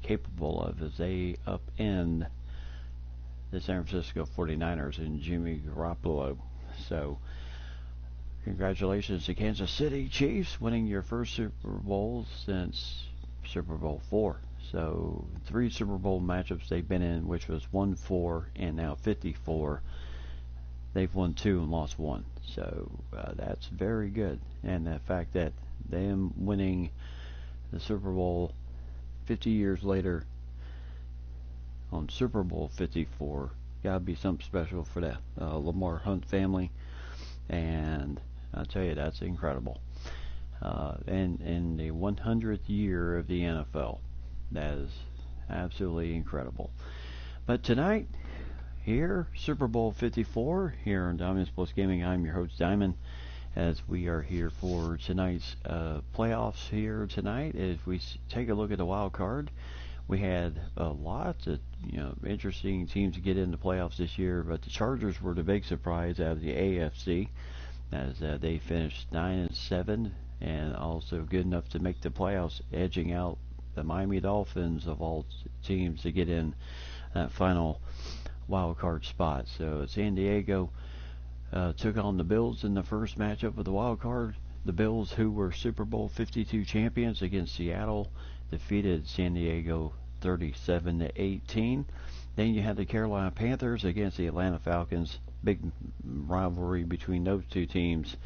capable of as they upend the San Francisco 49ers and Jimmy Garoppolo. So congratulations to Kansas City Chiefs winning your first Super Bowl since Super Bowl IV. So 3 Super Bowl matchups they've been in, which was 1-4 and now 54. They've won 2 and lost 1. So that's very good. And the fact that them winning the Super Bowl 50 years later on Super Bowl 54 gotta be something special for the Lamar Hunt family. And I'll tell you, that's incredible. And in the 100th year of the NFL, that is absolutely incredible. But tonight, here, Super Bowl 54, here on Diamond Sports Gaming, I'm your host, Diamond, as we are here for tonight's playoffs here tonight. As we take a look at the wild card, we had lots of interesting teams to get into playoffs this year, but the Chargers were the big surprise out of the AFC, as they finished 9-7, and also good enough to make the playoffs, edging out the Miami Dolphins of all teams to get in that final wild card spot. So San Diego took on the Bills in the first matchup of the wild card. The Bills, who were Super Bowl 52 champions against Seattle, defeated San Diego 37-18. Then you had the Carolina Panthers against the Atlanta Falcons. Big rivalry between those two teams,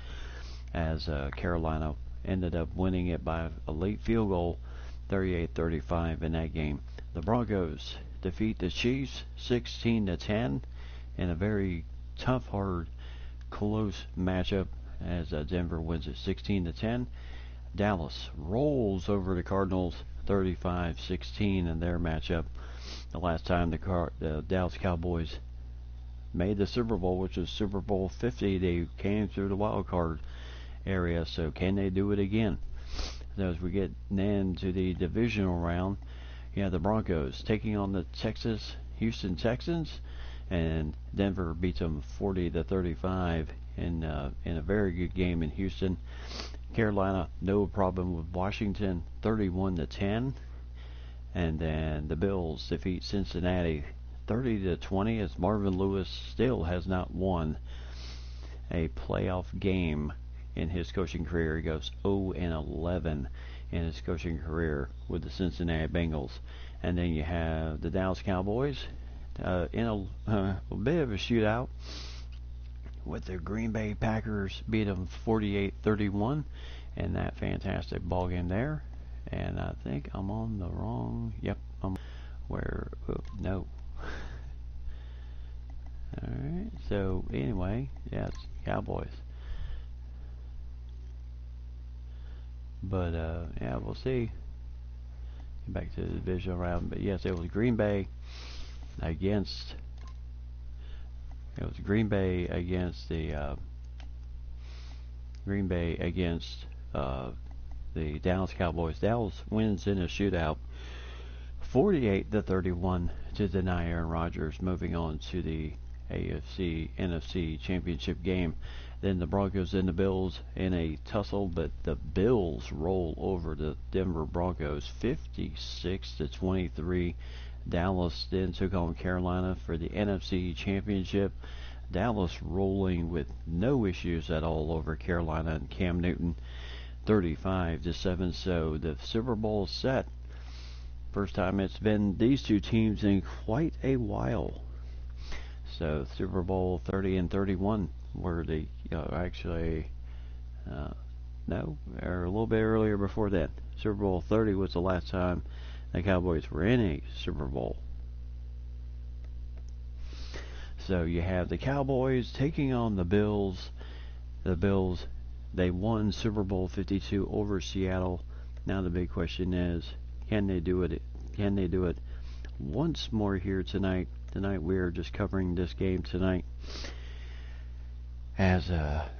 as Carolina ended up winning it by a late field goal, 38-35 in that game. The Broncos defeat the Chiefs 16-10 in a very tough, hard, close matchup, as Denver wins it 16-10. Dallas rolls over the Cardinals 35-16 in their matchup. The last time the Dallas Cowboys made the Super Bowl, which was Super Bowl 50, they came through the wild card area. So can they do it again? So as we get into the divisional round, you have the Broncos taking on the Houston Texans, and Denver beats them 40-35 in a very good game in Houston. Carolina, no problem with Washington, 31-10, and then the Bills defeat Cincinnati 30-20, as Marvin Lewis still has not won a playoff game in his coaching career. He goes 0-11 in his coaching career with the Cincinnati Bengals. And then you have the Dallas Cowboys in a bit of a shootout with the Green Bay Packers, beat them 48-31 in that fantastic ball game there. And I think I'm on the wrong. Yep, no. Alright, so anyway, yes, Cowboys. But yeah, we'll see. Get back to the divisional round. But yes, it was Green Bay against the Dallas Cowboys. Dallas wins in a shootout 48-31 to deny Aaron Rodgers, moving on to the NFC championship game. Then the Broncos and the Bills in a tussle, but the Bills roll over the Denver Broncos 56-23. Dallas then took on Carolina for the NFC championship. Dallas rolling with no issues at all over Carolina and Cam Newton, 35-7. So the Super Bowl is set. First time it's been these two teams in quite a while. So Super Bowl 30 and 31 were the no, or a little bit earlier before that. Super Bowl 30 was the last time the Cowboys were in a Super Bowl. So you have the Cowboys taking on the Bills. The Bills, they won Super Bowl 52 over Seattle. Now the big question is, can they do it? Can they do it once more here tonight? Tonight we are just covering this game tonight as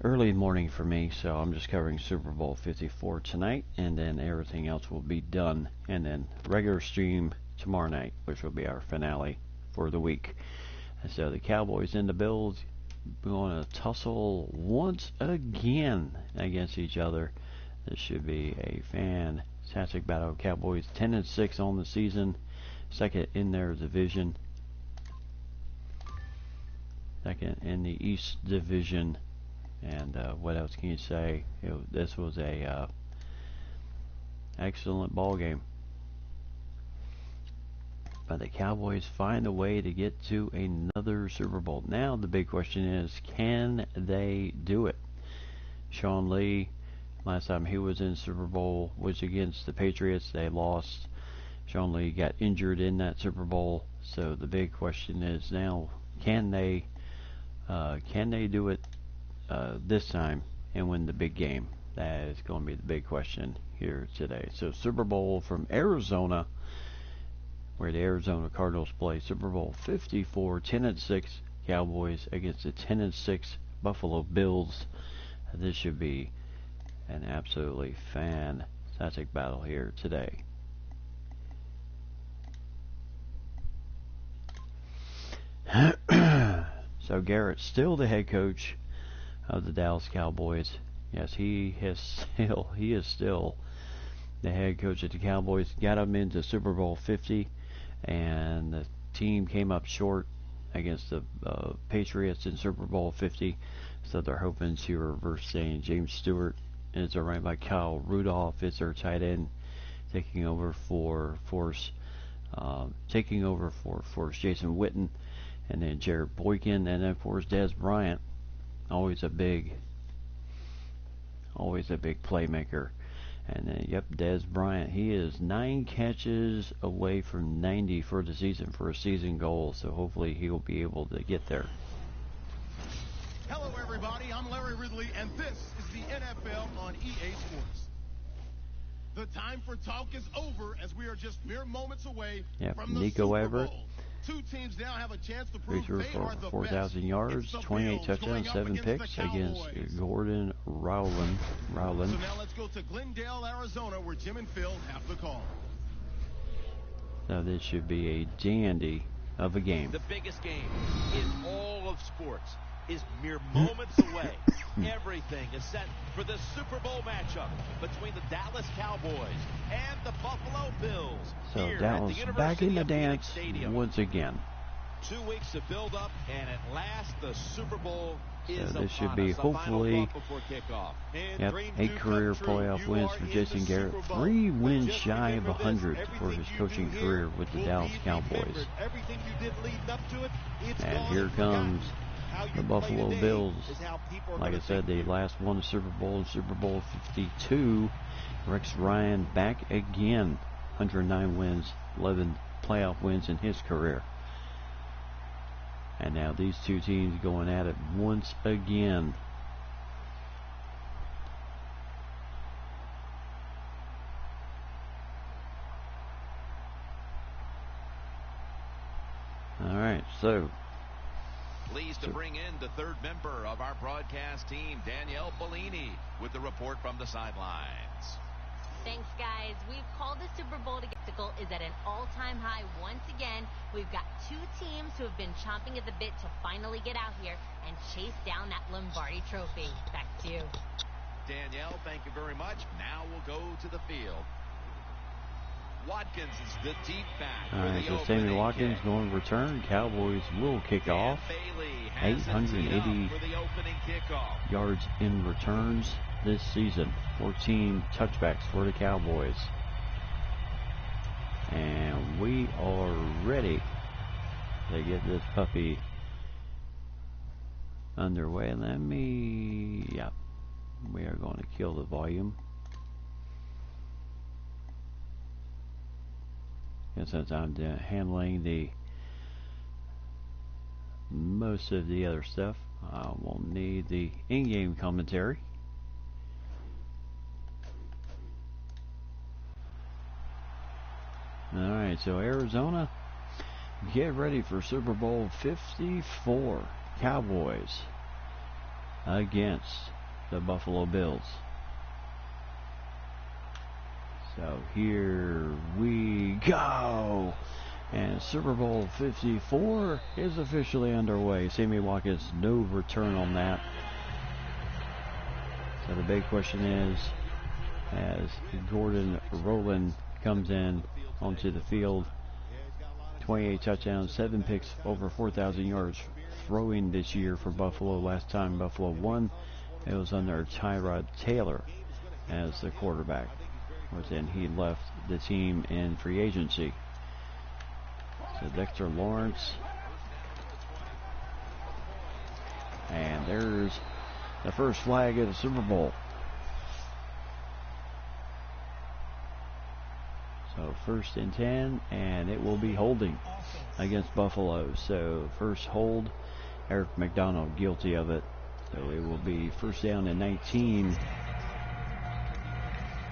early morning for me, so I'm just covering Super Bowl 54 tonight, and then everything else will be done, and then regular stream tomorrow night, which will be our finale for the week. And so the Cowboys and the Bills going to tussle once again against each other. This should be a fantastic battle. Cowboys 10-6 on the season, second in their division, second in the East Division. And what else can you say? This was a excellent ball game. But the Cowboys find a way to get to another Super Bowl. Now the big question is, can they do it? Sean Lee, last time he was in Super Bowl was against the Patriots. They lost. Sean Lee got injured in that Super Bowl. So the big question is now, can they do it this time and win the big game? That is going to be the big question here today. So Super Bowl from Arizona, where the Arizona Cardinals play. Super Bowl 54, 10-6 Cowboys against the 10-6 Buffalo Bills. This should be an absolutely fantastic battle here today. So Garrett's still the head coach of the Dallas Cowboys. Yes, he is still the head coach of the Cowboys. Got them into Super Bowl 50. And the team came up short against the Patriots in Super Bowl 50, so they're hoping to reverse things. James Stewart is right by Kyle Rudolph. It's their tight end, taking over for Force Jason Witten, and then Jared Boykin, and then of course Dez Bryant, always a big playmaker. And then, yep, Dez Bryant, he is 9 catches away from 90 for the season, for a season goal. So hopefully he'll be able to get there. Hello, everybody. I'm Larry Ridley, and this is the NFL on EA Sports. The time for talk is over, as we are just mere moments away from the Nico Super Everett. Bowl. Two teams now have a chance to prove Threw they for are the 4,000 yards, 28 touchdowns, 7 picks against Gordon Rowland. So now let's go to Glendale, Arizona, where Jim and Phil have the call. So this should be a dandy of a game. The biggest game in all of sports is mere moments away. Everything is set for the Super Bowl matchup between the Dallas Cowboys and the Buffalo Bills. So Dallas back in the dance once again. 2 weeks to build up, and at last the Super Bowl is this should upon be us. hopefully 8 career playoff wins for Jason Garrett. 3 wins shy of 100 for his coaching career with the Dallas Cowboys. And here comes the Buffalo Bills. Like I said, they last won the Super Bowl in Super Bowl 52. Rex Ryan back again. 109 wins, 11 playoff wins in his career. And now these two teams going at it once again. All right, so pleased to bring in the third member of our broadcast team, Danielle Bellini, with the report from the sidelines. Thanks, guys. We've called the Super Bowl spectacle is at an all-time high once again. We've got 2 teams who have been chomping at the bit to finally get out here and chase down that Lombardi trophy. Back to you. Danielle, thank you very much. Now we'll go to the field. Watkins is the deep back. All right, so Sammy Watkins going to return. Cowboys will kick off. 880 yards in returns this season. 14 touchbacks for the Cowboys. And we are ready to get this puppy underway. We are going to kill the volume. And since I'm handling the most of the other stuff, I won't need the in-game commentary. Alright, so Arizona, get ready for Super Bowl 54. Cowboys against the Buffalo Bills. So here we go. And Super Bowl 54 is officially underway. Sammy Watkins, no return on that. So the big question is, as Gordon Rowland comes in onto the field, 28 touchdowns, 7 picks, over 4,000 yards throwing this year for Buffalo. Last time Buffalo won, it was under Tyrod Taylor as the quarterback. Then he left the team in free agency. So Dexter Lawrence. And there's the first flag of the Super Bowl. So 1st and 10, and it will be holding against Buffalo. So first hold, Eric McDonald guilty of it. So it will be 1st down and 19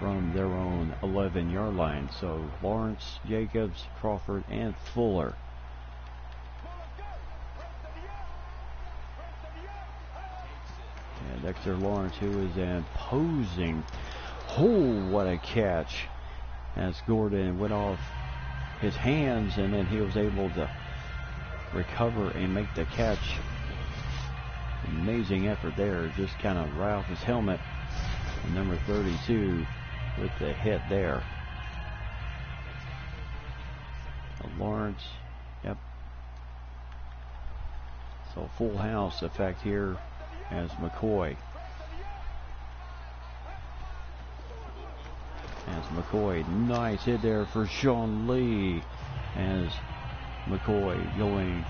from their own 11-yard line. So Lawrence, Jacobs, Crawford, and Fuller. And Dexter Lawrence, who is imposing. Oh, what a catch. As Gordon went off his hands, and then he was able to recover and make the catch. Amazing effort there. Just kind of right off his helmet. And number 32 with the hit there. Lawrence, yep. So full house effect here as McCoy. Nice hit there for Sean Lee. As McCoy going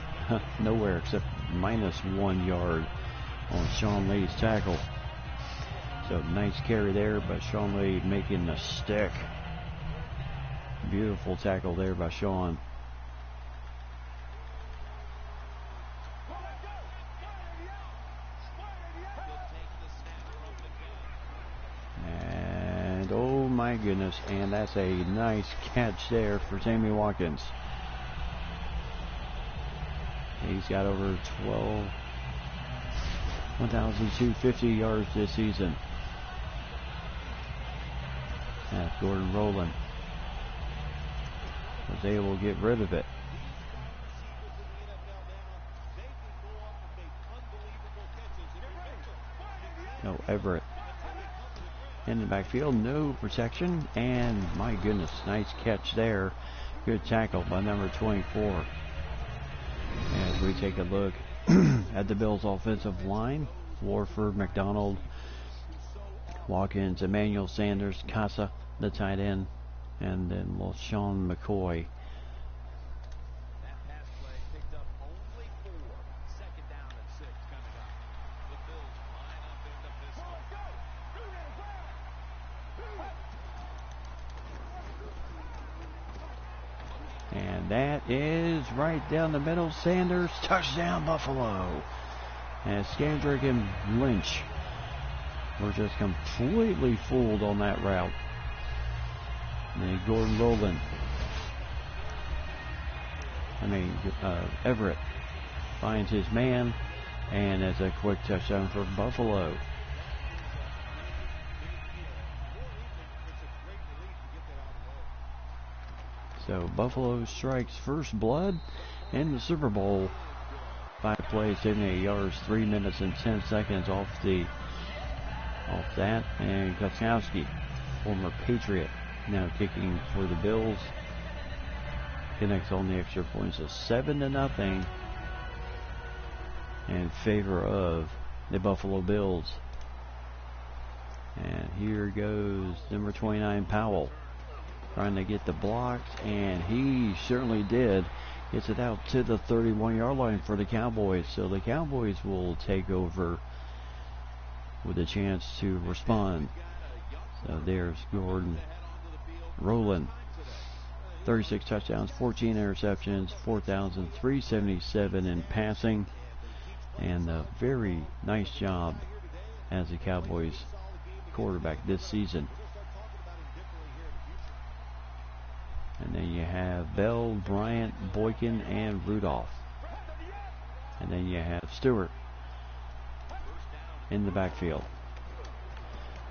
nowhere except -1 yard on Sean Lee's tackle. So nice carry there by Sean Lee, making the stick. Beautiful tackle there by Sean. And oh my goodness, and that's a nice catch there for Sammy Watkins. He's got over 1,250 yards this season. And Gordon Rowland was able to get rid of it. No, Everett in the backfield, no protection, and my goodness, nice catch there. Good tackle by number 24. As we take a look at the Bills' offensive line, Warford, McDonald, Watkins, Emmanuel Sanders, Casa, the tight end, and then LaShawn McCoy. That pass play picked up only 4. 2nd down and 6 coming up. The Bills line up in the pistol. And that is right down the middle. Sanders, touchdown Buffalo. And Scandrick and Lynch were just completely fooled on that route. And then Gordon Rowland. Everett finds his man, and it's a quick touchdown for Buffalo. So Buffalo strikes first blood in the Super Bowl. 5 plays, 78 yards, 3 minutes and 10 seconds off that. And Gostkowski, former Patriot, now kicking for the Bills. Connects on the extra points. So 7-0 in favor of the Buffalo Bills. And here goes number 29, Powell, trying to get the blocks, and he certainly did. Gets it out to the 31-yard line for the Cowboys. So the Cowboys will take over with a chance to respond. So there's Gordon Rowland. 36 touchdowns, 14 interceptions, 4,377 in passing. And a very nice job as the Cowboys quarterback this season. And then you have Bell, Bryant, Boykin, and Rudolph. And then you have Stewart in the backfield.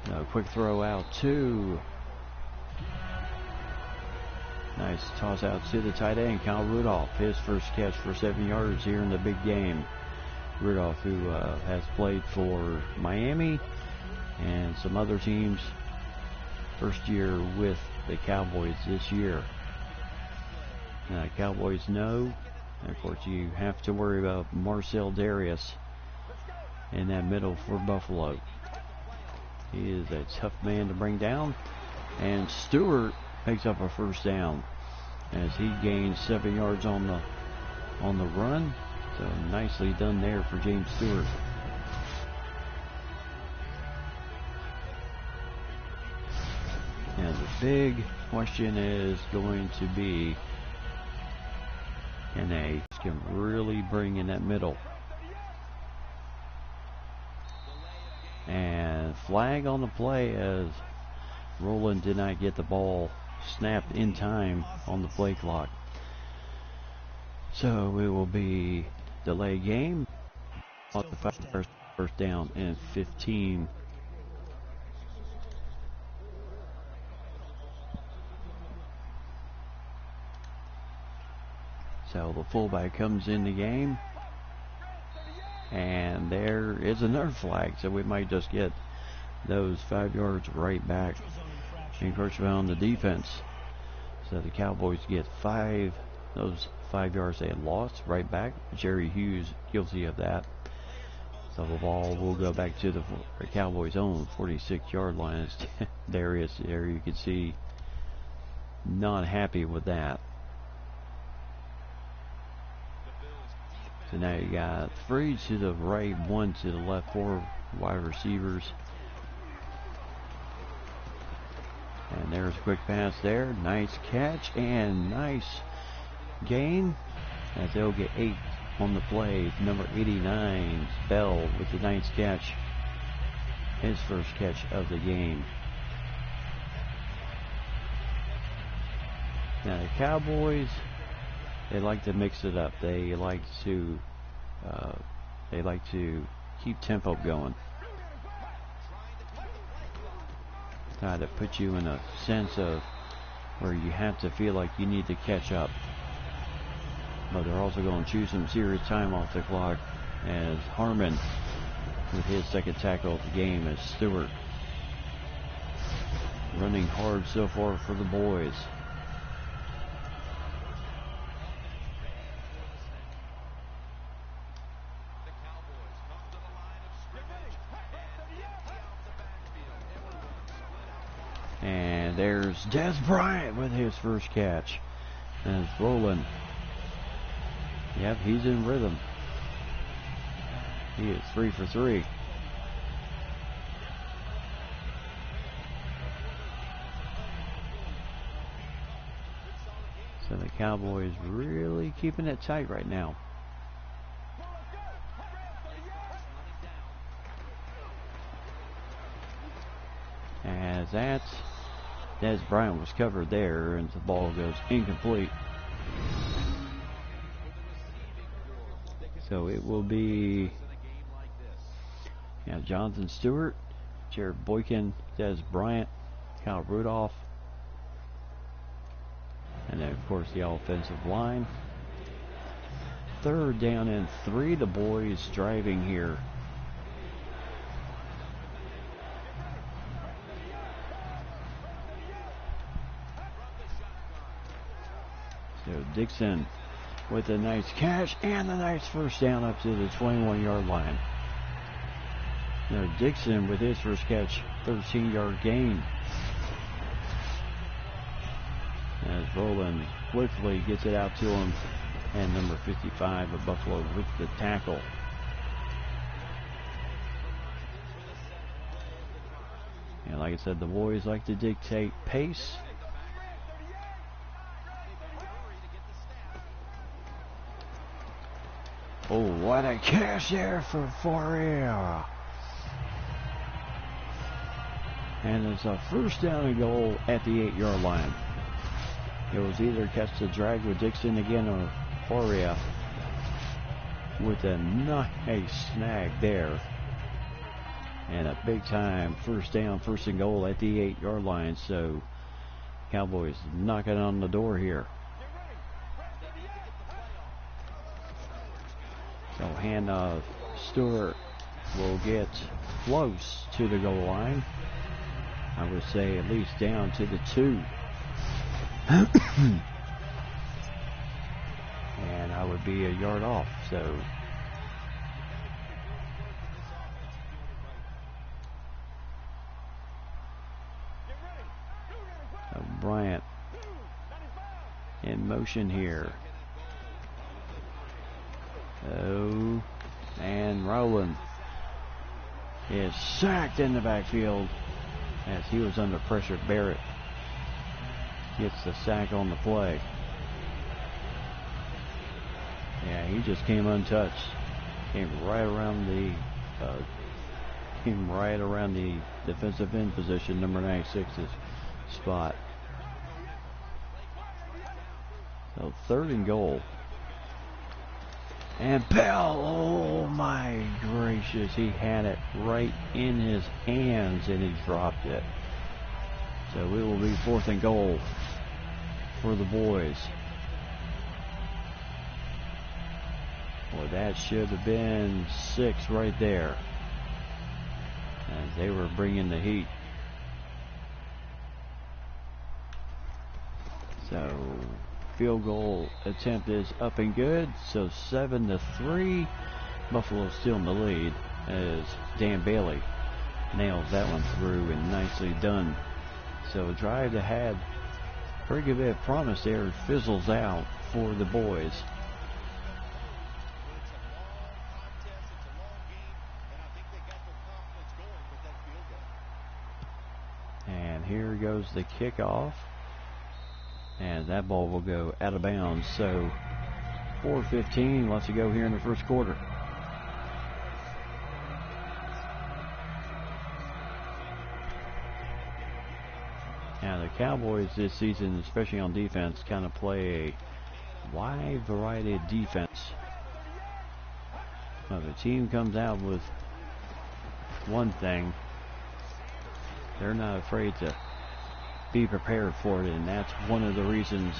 Now, quick throw out to. Nice toss out to the tight end, Kyle Rudolph. His first catch for 7 yards here in the big game. Rudolph, who has played for Miami and some other teams. First year with the Cowboys this year. Cowboys know. And of course, you have to worry about Marcel Darius in that middle for Buffalo. He is a tough man to bring down. And Stewart picks up a first down as he gains 7 yards on the run. So nicely done there for James Stewart. Now the big question is going to be, can they really bring in that middle? And flag on the play as Roland did not get the ball snapped in time on the play clock. So it will be delay game. First down and 15. So the fullback comes in the game. And there is another flag. So we might just get those 5 yards right back. Encroachment on the defense. So the Cowboys get those 5 yards they had lost right back. Jerry Hughes guilty of that. So the ball will go back to the Cowboys' own 46-yard line. Darius, there you can see, not happy with that. So now you got 3 to the right, 1 to the left, 4 wide receivers. And there's a quick pass there. Nice catch and nice gain. As they'll get 8 on the play. Number 89, Bell, with the nice catch. His first catch of the game. Now the Cowboys, they like to mix it up. They like to keep tempo going. Try to put you in a sense of where you have to feel like you need to catch up. But they're also going to choose some serious time off the clock as Harmon with his second tackle of the game as Stewart running hard so far for the boys. And there's Des Bryant with his first catch. And it's rolling. Yep, he's in rhythm. He is 3 for 3. So the Cowboys really keeping it tight right now. As that Des Bryant was covered there, and the ball goes incomplete. So it will be Jonathan Stewart, Jared Boykin, Des Bryant, Kyle Rudolph, and then of course the offensive line. 3rd down and 3. The boys driving here. So Dixon with a nice catch and a nice first down up to the 21-yard line. Now Dixon with his first catch, 13-yard gain. As Roland quickly gets it out to him, and number 55 of Buffalo with the tackle. And like I said, the boys like to dictate pace. Oh, what a catch there for Fourier. And it's a first down and goal at the 8-yard line. It was either catch the drag with Dixon again or Fourier with a nice snag there. And a big time first down, first and goal at the 8-yard line. So Cowboys knocking on the door here. So handoff, Stewart will get close to the goal line. I would say at least down to the 2. would be a yard off. So Bryant in motion here. Oh, and Rowland is sacked in the backfield as he was under pressure. Barrett gets the sack on the play. Yeah, he just came untouched. Came right around the defensive end position, number 96's spot. So 3rd and goal. And Bell, oh my gracious, he had it right in his hands and he dropped it. So it will be 4th and goal for the boys. Well, that should have been 6 right there, as they were bringing the heat. So field goal attempt is up and good. So 7-3. Buffalo still in the lead as Dan Bailey nails that one through and nicely done. So a drive that had pretty good bit of promise there fizzles out for the boys. And here goes the kickoff. And that ball will go out of bounds. So 4:15 left to go here in the first quarter. Now the Cowboys this season, especially on defense, kind of play a wide variety of defense. If a team comes out with one thing, they're not afraid to be prepared for it, and that's one of the reasons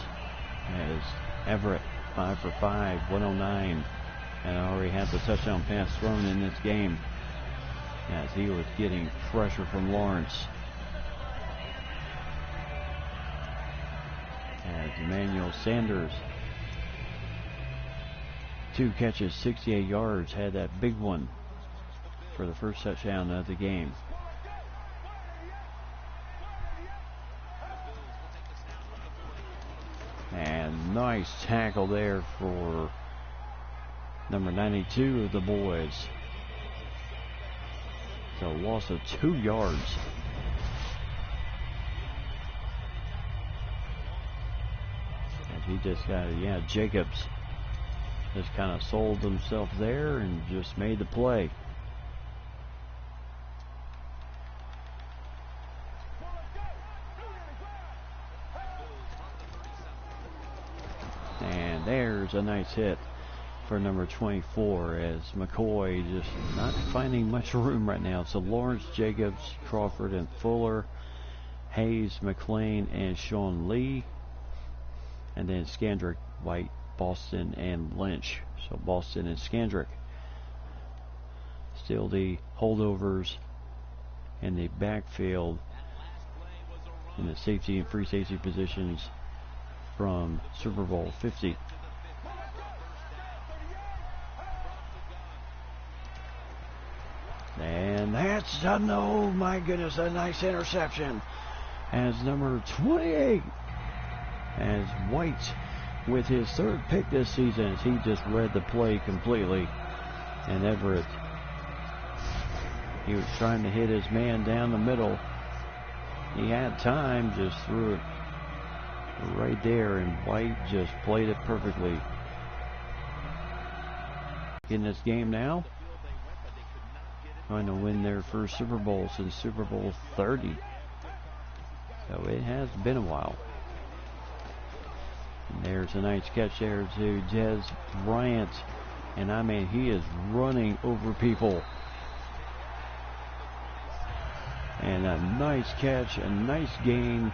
as Everett 5 for 5, 109, and already has a touchdown pass thrown in this game as he was getting pressure from Lawrence. As Emmanuel Sanders, 2 catches, 68 yards, had that big one for the first touchdown of the game. And nice tackle there for number 92 of the boys. So loss of 2 yards. And he just got, Jacobs just kind of sold himself there and just made the play. And there's a nice hit for number 24 as McCoy just not finding much room right now. So Lawrence, Jacobs, Crawford, and Fuller, Hayes, McLean, and Sean Lee. And then Skandrick, White, Boston, and Lynch. So Boston and Skandrick. Still the holdovers in the backfield in the safety and free safety positions from Super Bowl 50. And that's oh my goodness, a nice interception as number 28 as White with his 3rd pick this season as he just read the play completely. And Everett, he was trying to hit his man down the middle. He had time, just threw it right there, and White just played it perfectly. In this game now, trying to win their first Super Bowl since Super Bowl 30. So it has been a while. And there's a nice catch there to Des Bryant. And I mean, he is running over people. And a nice catch, a nice gain.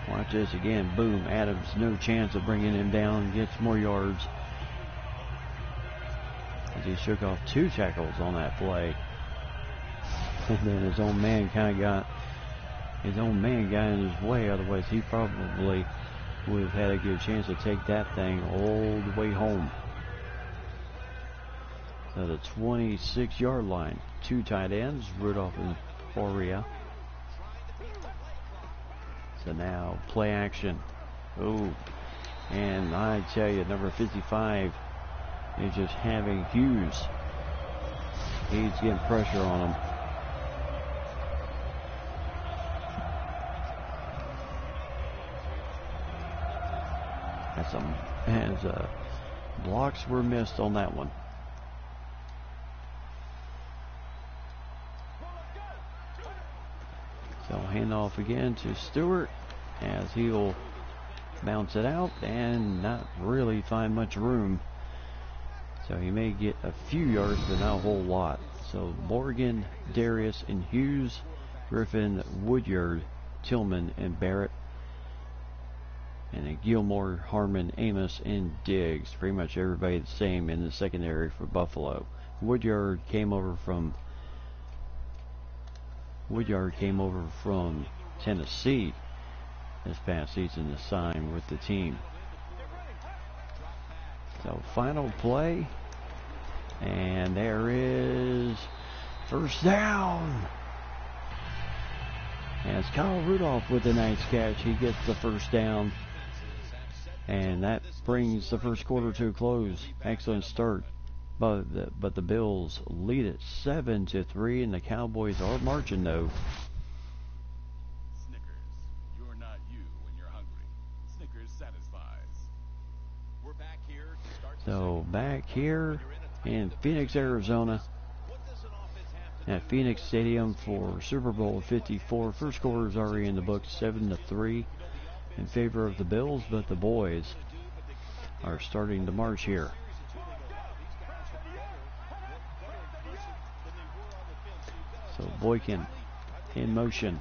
Watch this again. Boom. Adams, no chance of bringing him down. Gets more yards. As he shook off 2 tackles on that play. And then his own man kind of got His own man got in his way, otherwise he probably would have had a good chance to take that thing all the way home. So the 26-yard line. Two tight ends, Rudolph and Boria. So now play action. Oh, and I tell you, number 55 is just having Hughes. He's getting pressure on him. As blocks were missed on that one. So handoff again to Stewart as he'll bounce it out and not really find much room. So he may get a few yards, but not a whole lot. So Morgan, Darius, and Hughes, Griffin, Woodyard, Tillman, and Barrett. And then Gilmore, Harmon, Amos, and Diggs. Pretty much everybody the same in the secondary for Buffalo. Woodyard came over from Tennessee this past season to sign with the team. So final play, and there is first down. As Kyle Rudolph with a nice catch, he gets the first down. And that brings the first quarter to a close. Excellent start. But the Bills lead it 7-3, and the Cowboys are marching though. Snickers, you're not you when you're hungry. Snickers satisfies. We're back here to start. So back here in Phoenix, Arizona, at Phoenix Stadium for Super Bowl 54. First quarter is already in the books, 7-3 in favor of the Bills, but the boys are starting to march here. So Boykin in motion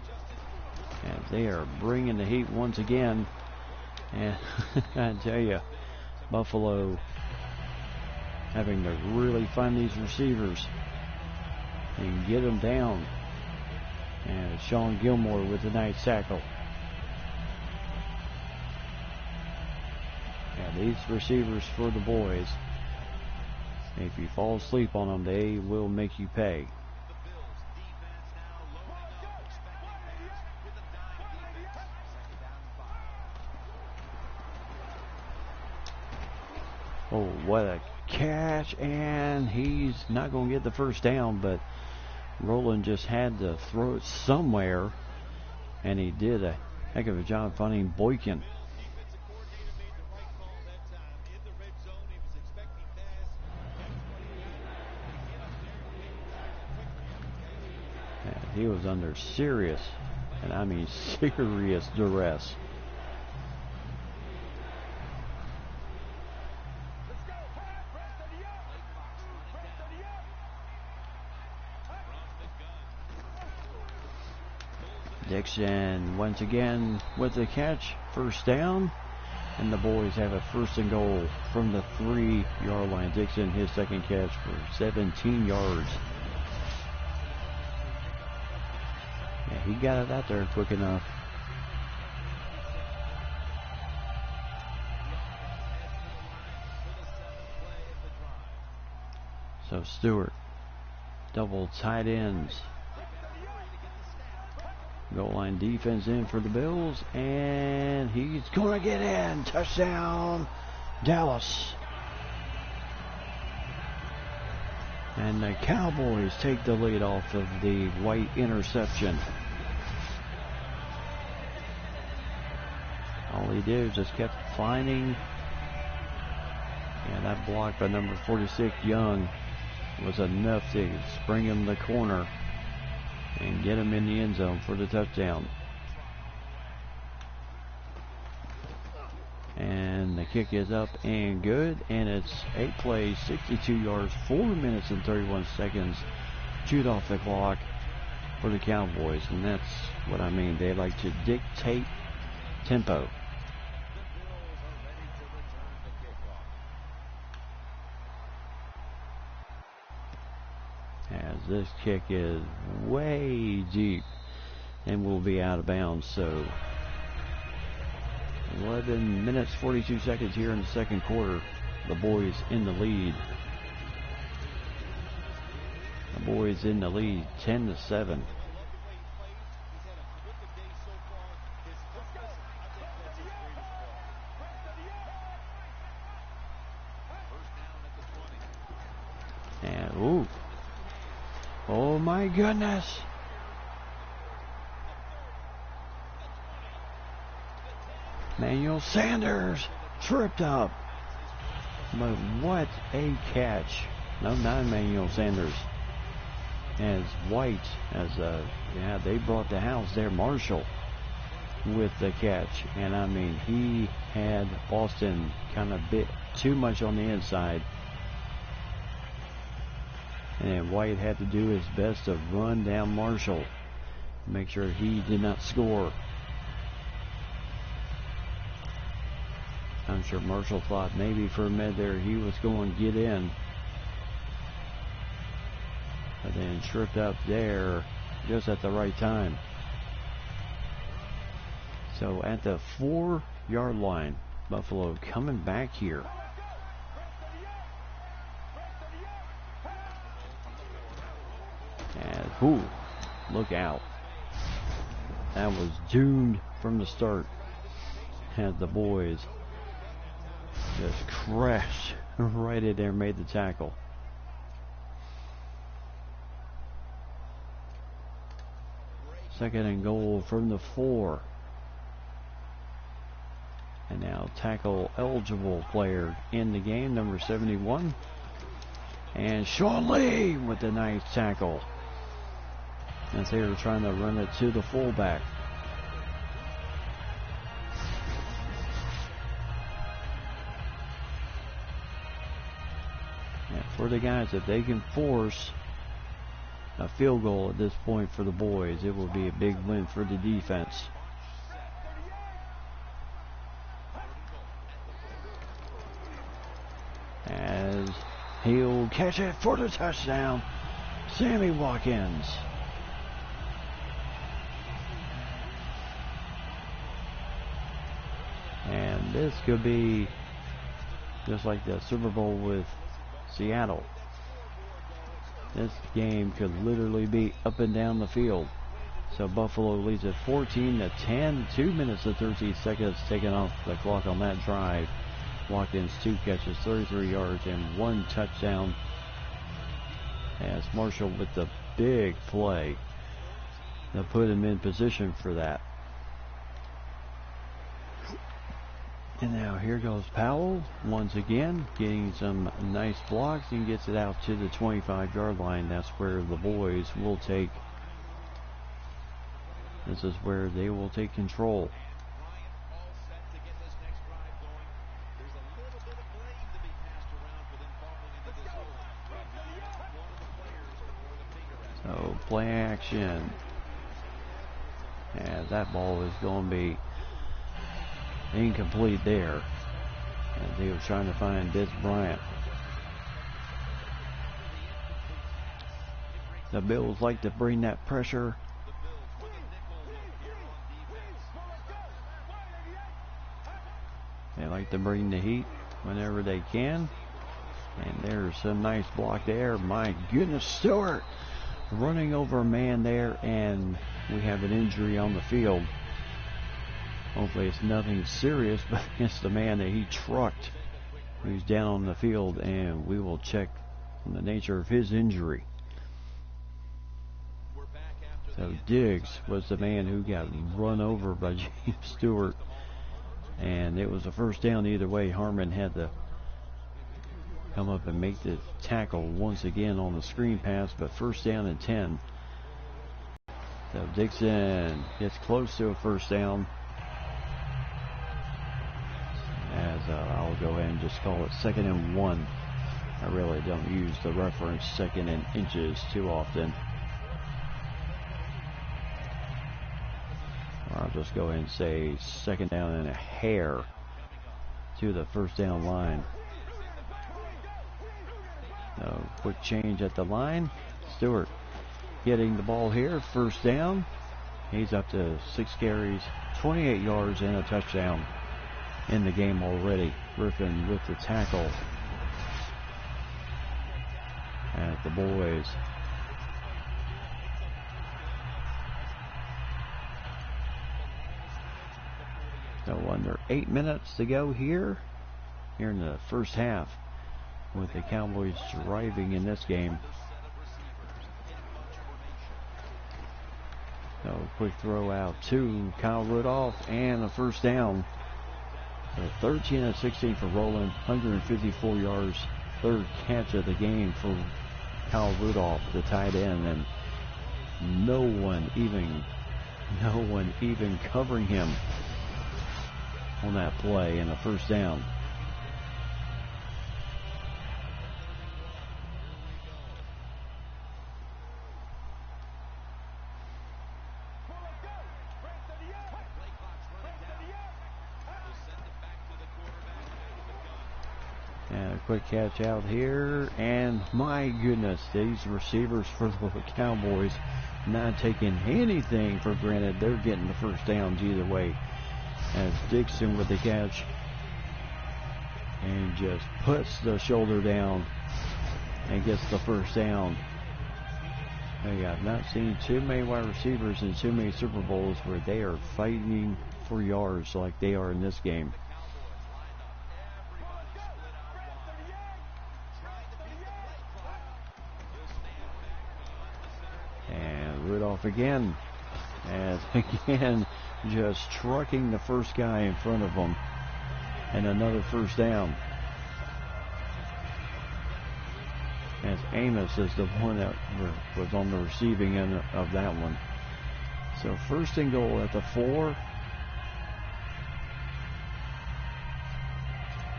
as they are bringing the heat once again. And I tell you, Buffalo having to really find these receivers and get them down. And Sean Gilmore with a nice tackle. And these receivers for the boys, if you fall asleep on them, they will make you pay. Oh, what a catch, and he's not going to get the first down, but Roland just had to throw it somewhere, and he did a heck of a job finding Boykin. And he was under serious, and I mean serious duress. Dixon once again with the catch, first down, and the boys have a first and goal from the 3-yard line. Dixon, his second catch for 17 yards. Yeah, he got it out there quick enough. So Stewart, double tight ends. Goal line defense in for the Bills, and he's going to get in. Touchdown, Dallas. And the Cowboys take the lead off of the White interception. All he did was just kept finding. And that block by number 46, Young, was enough to spring him the corner and get him in the end zone for the touchdown. And the kick is up and good, and it's 8 plays, 62 yards, 4 minutes and 31 seconds chewed off the clock for the Cowboys. And that's what I mean. They like to dictate tempo. As this kick is way deep. and will be out of bounds. So 11 minutes 42 seconds here in the second quarter. The boys in the lead. The boys in the lead 10-7. And ooh. Oh my goodness. Manuel Sanders tripped up. But what a catch. No, not Manuel Sanders. As White, they brought the house there. Marshall with the catch. And I mean, he had Austin kind of bit too much on the inside. And White had to do his best to run down Marshall, make sure he did not score. I'm sure Marshall thought maybe for a minute there he was going to get in. But then tripped up there just at the right time. So at the 4-yard line, Buffalo coming back here. And, ooh, look out. That was doomed from the start. Had the boys just crashed right in there, made the tackle. Second and goal from the 4. And now tackle eligible player in the game, number 71. And Sean Lee with a nice tackle. As they were trying to run it to the fullback. And for the guys, if they can force a field goal at this point for the boys, it will be a big win for the defense. As he'll catch it for the touchdown, Sammy Watkins. And this could be just like the Super Bowl with Seattle. This game could literally be up and down the field. So Buffalo leads at 14-10. 2 minutes and 13 seconds taken off the clock on that drive. Watkins 2 catches, 33 yards, and 1 touchdown. As Marshall with the big play that put him in position for that. And now here goes Powell once again, getting some nice blocks and gets it out to the 25-yard line. That's where the boys will take. This is where they will take control. So play action. And that ball is going to be incomplete there. And he was trying to find Des Bryant. The Bills like to bring that pressure. They like to bring the heat whenever they can. And there's some nice block there. My goodness, Stewart running over a man there, and we have an injury on the field. Hopefully it's nothing serious, but it's the man that he trucked who's down on the field, and we will check on the nature of his injury. So Diggs was the man who got run over by James Stewart, and it was a first down either way. Harmon had to come up and make the tackle once again on the screen pass, but first down and 10. So Dixon gets close to a first down. As I'll go ahead and just call it 2nd and 1. I really don't use the reference 2nd and inches too often. Or I'll just go ahead and say 2nd down and a hair to the first down line. So quick change at the line. Stewart getting the ball here, first down. He's up to 6 carries, 28 yards, and a touchdown in the game already. Griffin with the tackle at the boys. So under 8 minutes to go here in the first half, with the Cowboys driving in this game. So quick throw out to Kyle Rudolph and a first down. So 13 of 16 for Roland, 154 yards, third catch of the game for Kyle Rudolph, the tight end, and no one even covering him on that play and a first down. And a quick catch out here, and my goodness, these receivers for the Cowboys not taking anything for granted. They're getting the first downs either way. As Dixon with the catch and just puts the shoulder down and gets the first down. Hey, I've not seen too many wide receivers in too many Super Bowls where they are fighting for yards like they are in this game. And Rudolph again, as again just trucking the first guy in front of him, and another first down. As Amos is the one that was on the receiving end of that one. So first and goal at the 4.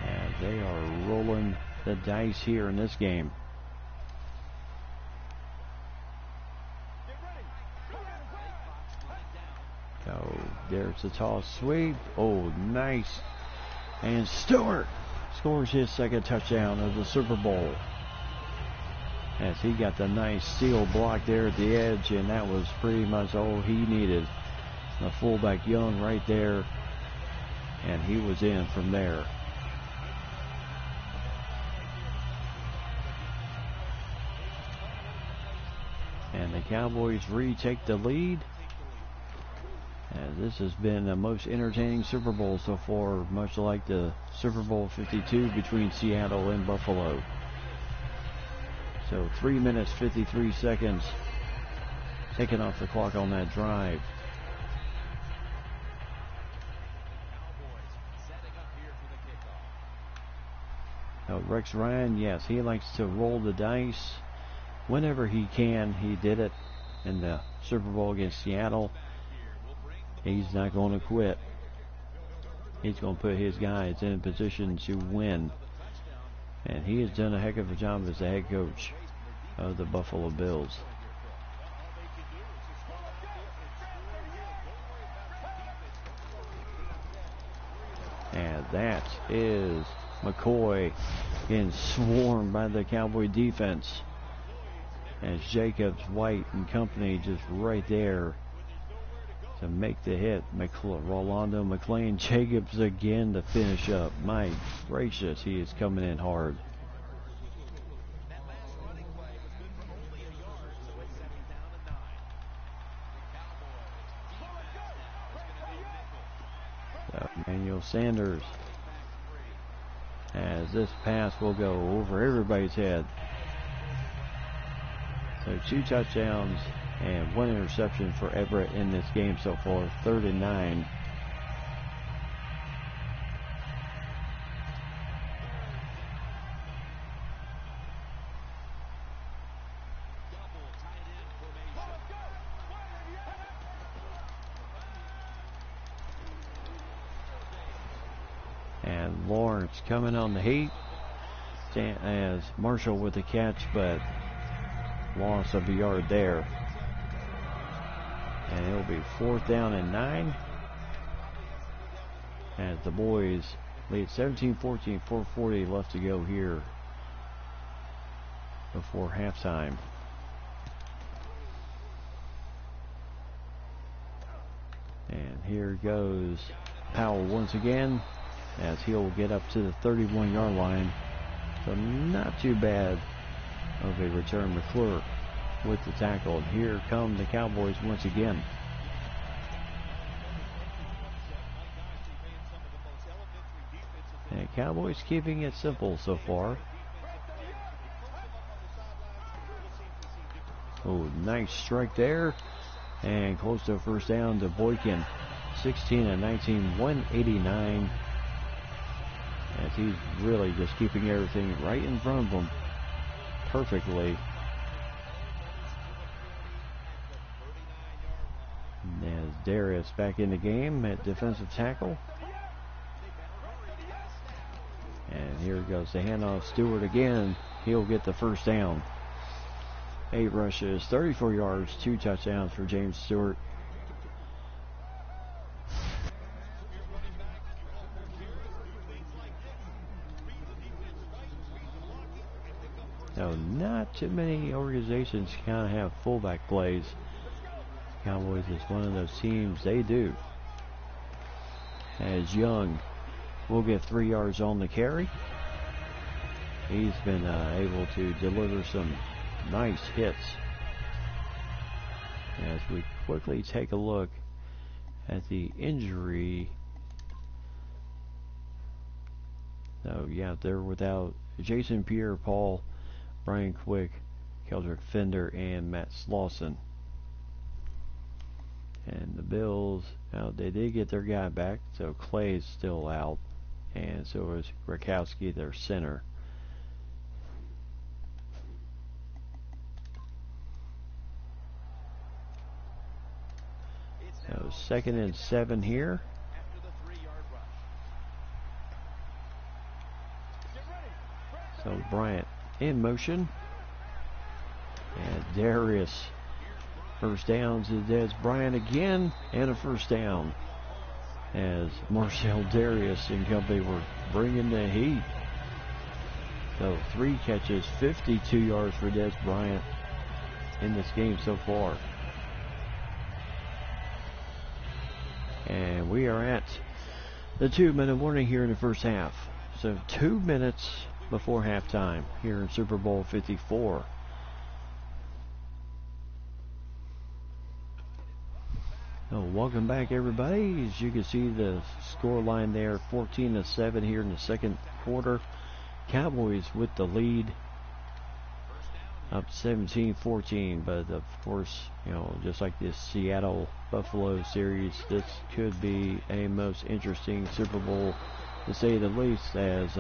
And they are rolling the dice here in this game. So there's the toss sweep. Oh, nice. And Stewart scores his second touchdown of the Super Bowl, as he got the nice seal block there at the edge, and that was pretty much all he needed. The fullback Young right there, and he was in from there. And the Cowboys retake the lead. And this has been the most entertaining Super Bowl so far, much like the Super Bowl 52 between Seattle and Buffalo. So 3 minutes, 53 seconds taken off the clock on that drive. Now Rex Ryan, yes, he likes to roll the dice whenever he can. He did it in the Super Bowl against Seattle. He's not going to quit. He's going to put his guys in position to win. And he has done a heck of a job as the head coach of the Buffalo Bills. And that is McCoy getting swarmed by the Cowboy defense, as Jacobs, White, and company just right there to make the hit. Rolando McClain, Jacobs again to finish up. My gracious, he is coming in hard. Emmanuel Sanders, as this pass will go over everybody's head. So 2 touchdowns and 1 interception for Everett in this game so far. 3rd and 9. And Lawrence coming on the heat as Marshall with the catch, but loss of a yard there. And it'll be 4th down and 9 as the boys lead 17-14, 4:40 left to go here before halftime. here goes Powell once again, as he'll get up to the 31-yard line. So not too bad of a return. McClure with the tackle. And here come the Cowboys once again. And Cowboys keeping it simple so far. Oh, nice strike there. And close to a first down to Boykin. 16-19, 189. As he's really just keeping everything right in front of him perfectly. As Darius back in the game at defensive tackle. And here goes the handoff. Stewart again. He'll get the first down. 8 rushes, 34 yards, 2 touchdowns for James Stewart. So not too many organizations kind of have fullback plays. Cowboys is one of those teams, they do. As Young will get 3 yards on the carry. He's been able to deliver some nice hits. As we quickly take a look at the injury. So yeah, they're without Jason Pierre-Paul, Brian Quick, Keldrick Fender, and Matt Slauson. And the Bills, now they did get their guy back, so Clay's still out, and so is Rakowski, their center. So 2nd and 7 here. So Bryant in motion. And Darius. First down to Des Bryant again. And a first down. As Marcel Darius and company were bringing the heat. So 3 catches, 52 yards for Des Bryant in this game so far. And we are at the 2-minute warning here in the first half. So 2 minutes before halftime here in Super Bowl 54. So welcome back, everybody. As you can see, the score line there, 14-7 here in the second quarter. Cowboys with the lead, up 17-14. But of course, you know, just like this Seattle-Buffalo series, this could be a most interesting Super Bowl, to say the least, as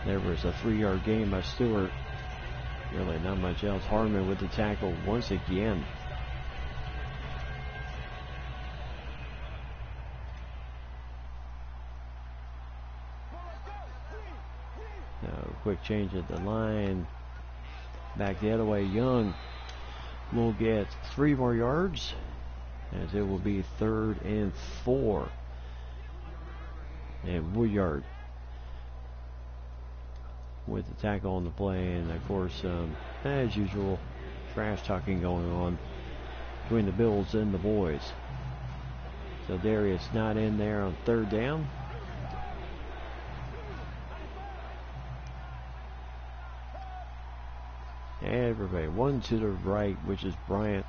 there was a 3-yard gain by Stewart. Really not much else. Harmon with the tackle once again. So quick change at the line. Back the other way. Young will get 3 more yards, as it will be 3rd and 4. And Woodyard with the tackle on the play. And of course, as usual, trash talking going on between the Bills and the boys. So Darius not in there on 3rd down. Everybody, 1 to the right, which is Bryant,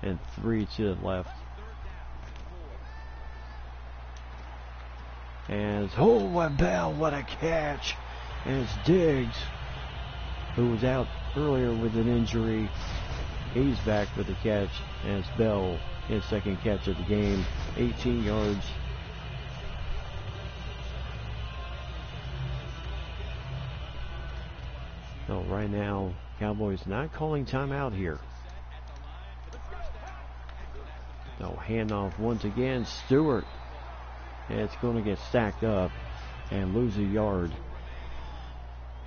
and 3 to the left. And what a catch! And it's Diggs, who was out earlier with an injury. He's back with the catch, and it's Bell, his 2nd catch of the game, 18 yards. So right now, Cowboys not calling timeout here. No, handoff once again. Stewart. It's going to get stacked up and lose a yard.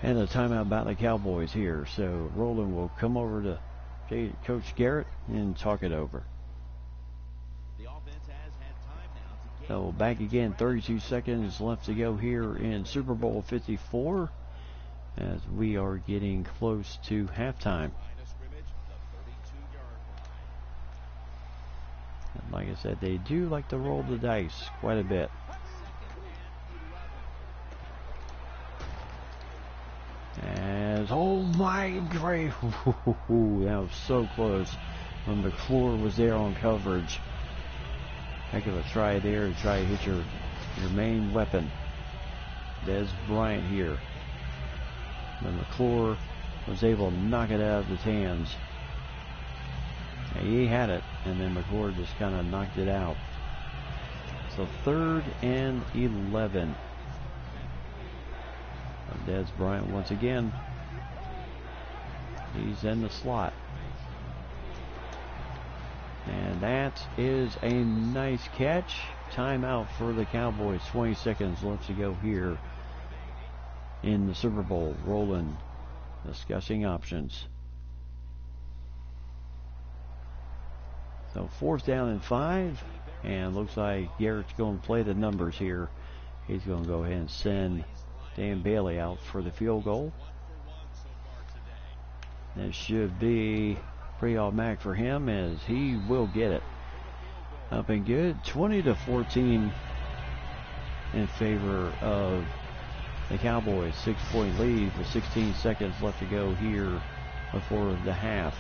And a timeout by the Cowboys here. So Roland will come over to Coach Garrett and talk it over. So back again, 32 seconds left to go here in Super Bowl 54. As we are getting close to halftime. Like I said, they do like to roll the dice quite a bit. As, oh my grief, that was so close when McClure was there on coverage. Heck of a try there to try to hit your main weapon. Des Bryant here. But McClure was able to knock it out of his hands. He had it, and then McClure just kind of knocked it out. So 3rd and 11. Des Bryant once again. He's in the slot. And that is a nice catch. Timeout for the Cowboys. 20 seconds left to go here in the Super Bowl. Roland discussing options. So 4th down and 5. And looks like Garrett's going to play the numbers here. He's going to go ahead and send Dan Bailey out for the field goal. This should be pretty automatic for him, as he will get it. Up and good. 20-14 in favor of the Cowboys. 6-point lead with 16 seconds left to go here before the half.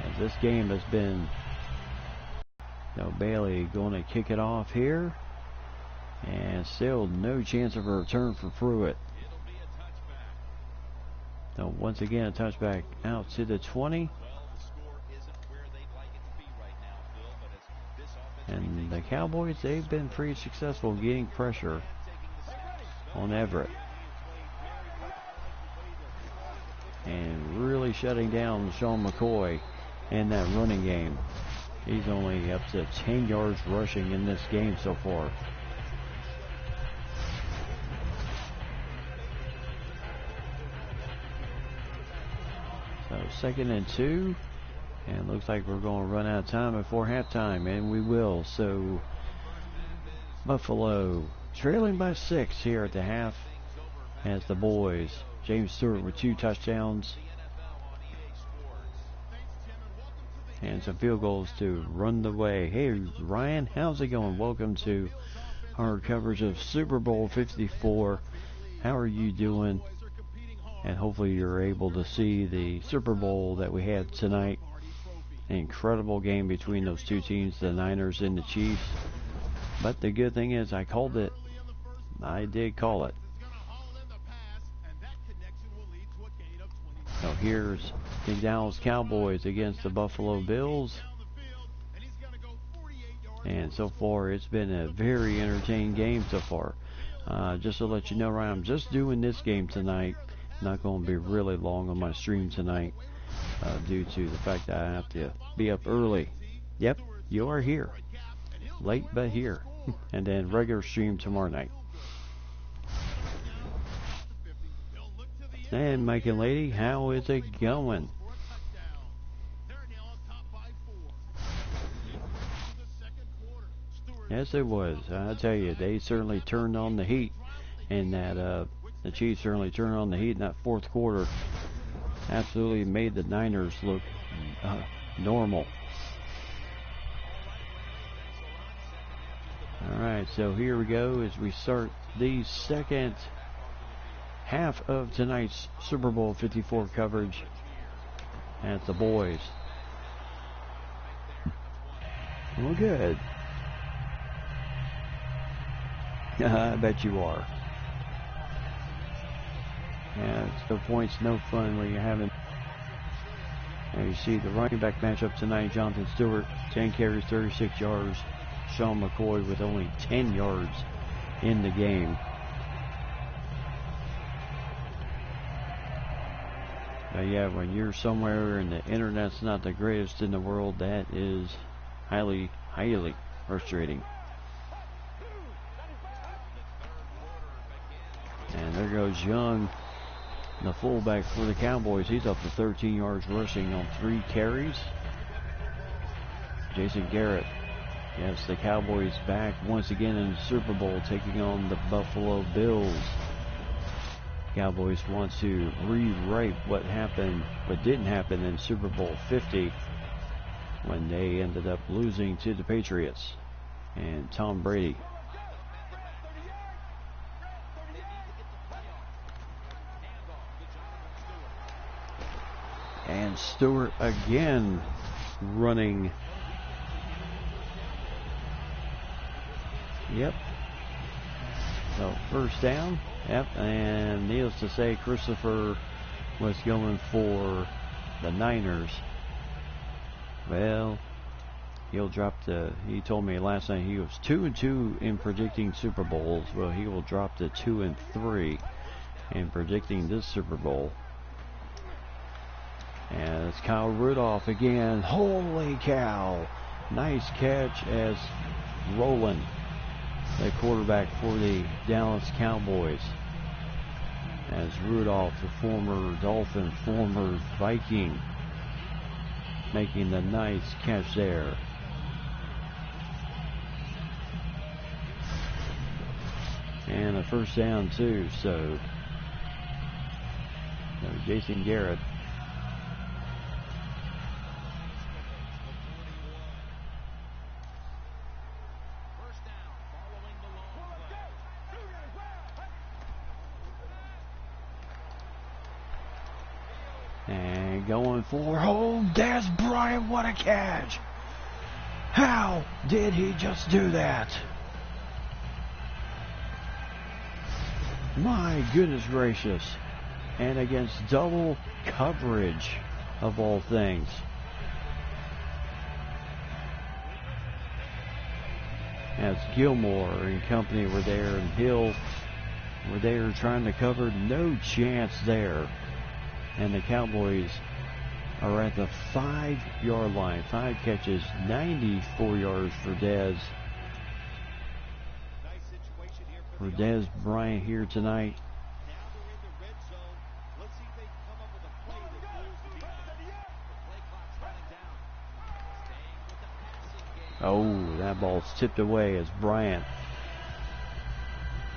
As this game has been, Bailey going to kick it off here. And still no chance of a return for Pruitt. So once again, a touchback out to the 20. And the Cowboys, they've been pretty successful getting pressure on Everett. And really shutting down Sean McCoy in that running game. He's only up to 10 yards rushing in this game so far. So 2nd and 2. And looks like we're going to run out of time before halftime. And we will. So Buffalo trailing by 6 here at the half. As the boys. James Stewart with 2 touchdowns. And some field goals to run the way. Hey, Ryan, how's it going? Welcome to our coverage of Super Bowl 54. How are you doing? And hopefully you're able to see the Super Bowl that we had tonight. An incredible game between those two teams, the Niners and the Chiefs. But the good thing is I called it. I did call it. So here's the Dallas Cowboys against the Buffalo Bills. And so far it's been a very entertaining game so far. Just to let you know, Ryan, I'm just doing this game tonight. Not going to be really long on my stream tonight due to the fact that I have to be up early. Yep, you are here. Late but here. And then regular stream tomorrow night. And Mike and Lady, how is it going? Yes, it was. I tell you, they certainly turned on the heat in that. The Chiefs certainly turned on the heat in that 4th quarter. Absolutely made the Niners look normal. All right, so here we go as we start the 2nd half of tonight's Super Bowl 54 coverage at the boys. Well, good. I bet you are. Yeah, it's no points, no fun when you're having. And you see the running back matchup tonight. Jonathan Stewart, 10 carries, 36 yards. Sean McCoy with only 10 yards in the game. But yeah, when you're somewhere and the internet's not the greatest in the world, that is highly, highly frustrating. And there goes Young, the fullback for the Cowboys. He's up to 13 yards rushing on 3 carries. Jason Garrett. Yes, the Cowboys back once again in the Super Bowl, taking on the Buffalo Bills. Cowboys want to rewrite what happened, what didn't happen in Super Bowl 50. when they ended up losing to the Patriots and Tom Brady. And Stewart again running. Yep. So first down. Yep. And needless to say, Christopher was going for the Niners. Well, he'll drop he told me last night he was 2-2 in predicting Super Bowls. Well, he will drop to 2-3 in predicting this Super Bowl. And it's Kyle Rudolph again. Holy cow. Nice catch as Roland, the quarterback for the Dallas Cowboys. As Rudolph, the former Dolphin, former Viking, making the nice catch there. And a first down too, so Jason Garrett. And going for, oh, Des Bryant, what a catch! How did he just do that? My goodness gracious. And against double coverage of all things. As Gilmore and company were there and Hill were there trying to cover, no chance there. And the Cowboys are at the 5-yard line. 5 catches, 94 yards for Des. For Des Bryant here tonight. Oh, that ball's tipped away as Bryant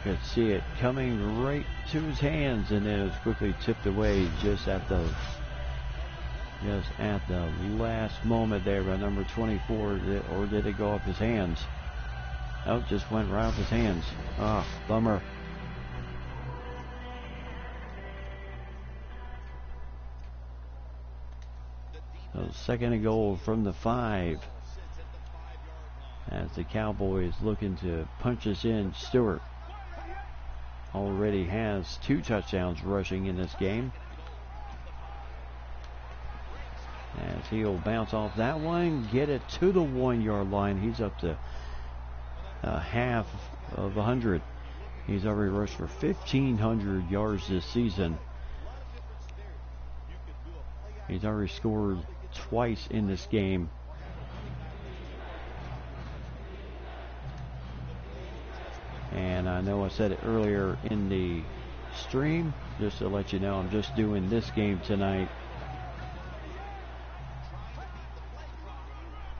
could see it coming right to his hands, and then it was quickly tipped away just at the last moment there by number 24. Or did it go off his hands? Oh, it just went right off his hands. Ah, bummer. So second and goal from the 5. As the Cowboys looking to punch us in. Stewart already has 2 touchdowns rushing in this game. As he'll bounce off that one, get it to the 1-yard line. He's up to half of 100. He's already rushed for 1,500 yards this season. He's already scored twice in this game. And I know I said it earlier in the stream, just to let you know, I'm just doing this game tonight,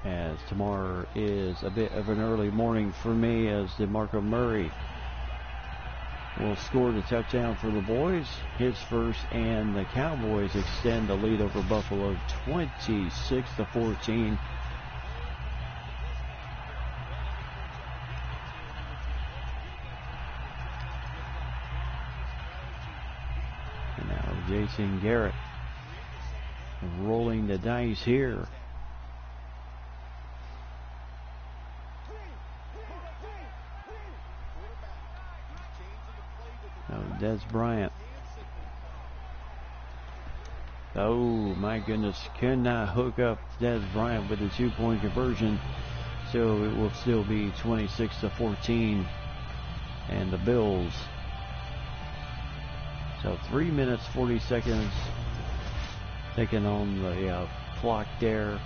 as tomorrow is a bit of an early morning for me, as DeMarco Murray will score the touchdown for the boys, his first, and the Cowboys extend the lead over Buffalo 26-14. Jason Garrett rolling the dice here. Oh, Des Bryant. Oh my goodness, cannot hook up Des Bryant with the 2-point conversion. So it will still be 26-14, and the Bills. So 3 minutes 40 seconds taking on the clock there,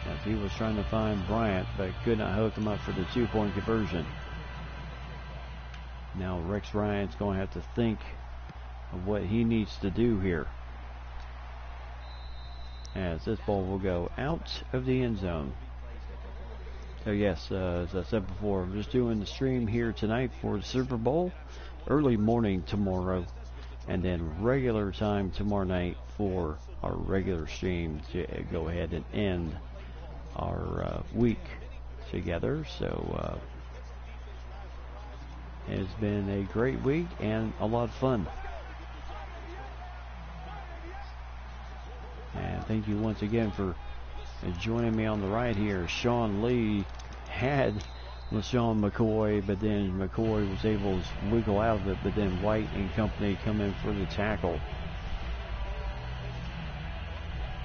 as he was trying to find Bryant but could not hook him up for the 2-point conversion. Now Rex Ryan's going to have to think of what he needs to do here, as this ball will go out of the end zone. So yes, as I said before, I'm just doing the stream here tonight for the Super Bowl. Early morning tomorrow, and then regular time tomorrow night for our regular stream to go ahead and end our week together. So it's been a great week and a lot of fun. And thank you once again for joining me on the right here. Sean Lee had LaShawn McCoy, but then McCoy was able to wiggle out of it, but then White and company come in for the tackle.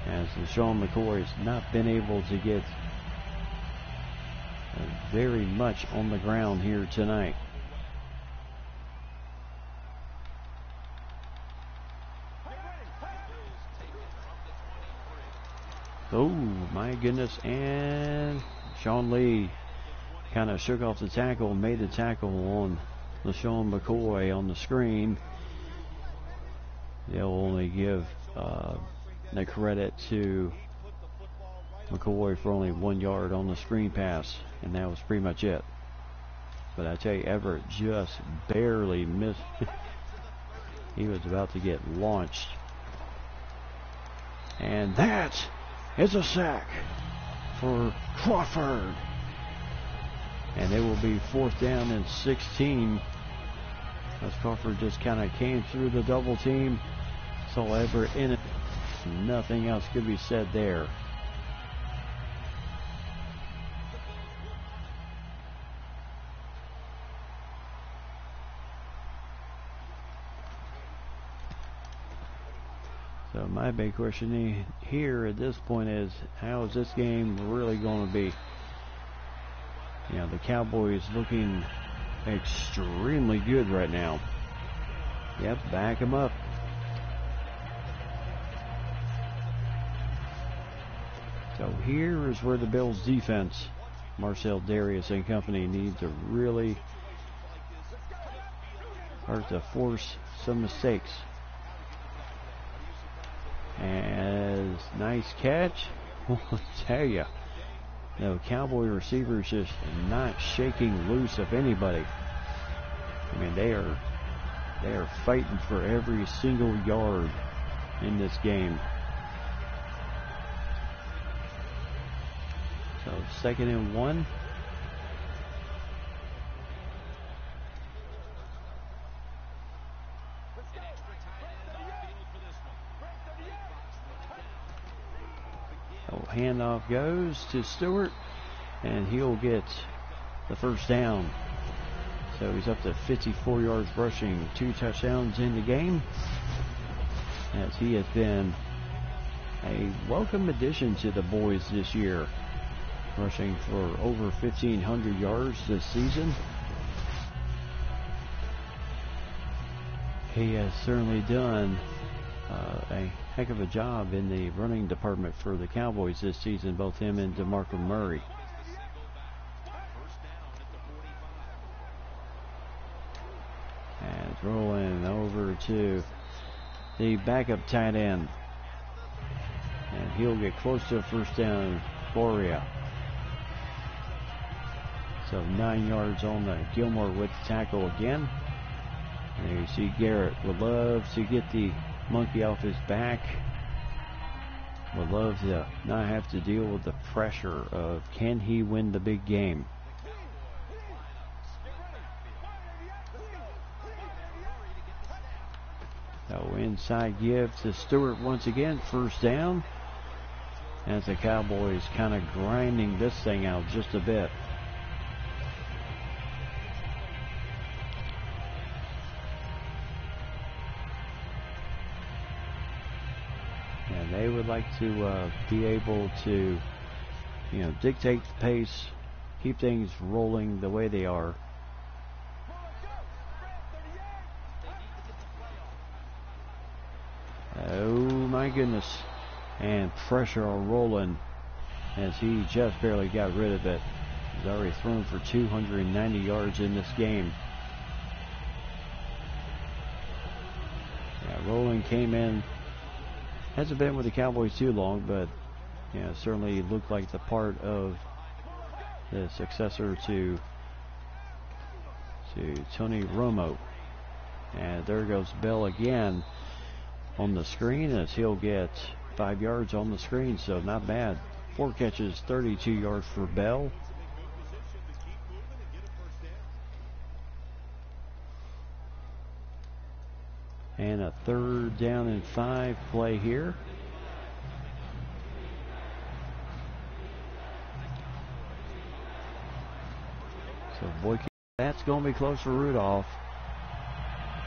As LaShawn McCoy has not been able to get very much on the ground here tonight. Oh my goodness, and Sean Lee kind of shook off the tackle and made the tackle on LaShawn McCoy on the screen. They'll only give the credit to McCoy for only 1 yard on the screen pass, and that was pretty much it. But I tell you, Everett just barely missed. He was about to get launched. And that is a sack for Crawford. And it will be 4th down and 16. As Crawford just kind of came through the double team. Saw Everett in it. Nothing else could be said there. So my big question here at this point is, how is this game really going to be? You know, the Cowboys looking extremely good right now. Yep, back them up. So here is where the Bills defense, Marcel Darius and company, need to really start to force some mistakes. And nice catch. I tell you, the Cowboy receivers just not shaking loose of anybody. I mean, they are fighting for every single yard in this game. So 2nd and 1. Handoff goes to Stewart, and he'll get the 1st down. So he's up to 54 yards rushing, 2 touchdowns in the game, as he has been a welcome addition to the boys this year, rushing for over 1,500 yards this season. He has certainly done a heck of a job in the running department for the Cowboys this season, both him and DeMarco Murray. And rolling over to the backup tight end. And he'll get close to a 1st down, Boria. So 9 yards on the Gilmore with the tackle again. And you see Garrett would love to get the monkey off his back. Would love to not have to deal with the pressure of, can he win the big game? So inside give to Stewart once again, 1st down. As the Cowboys kind of grinding this thing out just a bit. And they would like to be able to, you know, dictate the pace, keep things rolling the way they are. Oh my goodness. And pressure on Roland as he just barely got rid of it. He's already thrown for 290 yards in this game. Yeah, Roland came in. Hasn't been with the Cowboys too long, but yeah, certainly looked like the part of the successor to Tony Romo. And there goes Bell again on the screen as he'll get 5 yards on the screen, so not bad. 4 catches, 32 yards for Bell. And a 3rd down and 5 play here. So boy, that's going to be close for Rudolph.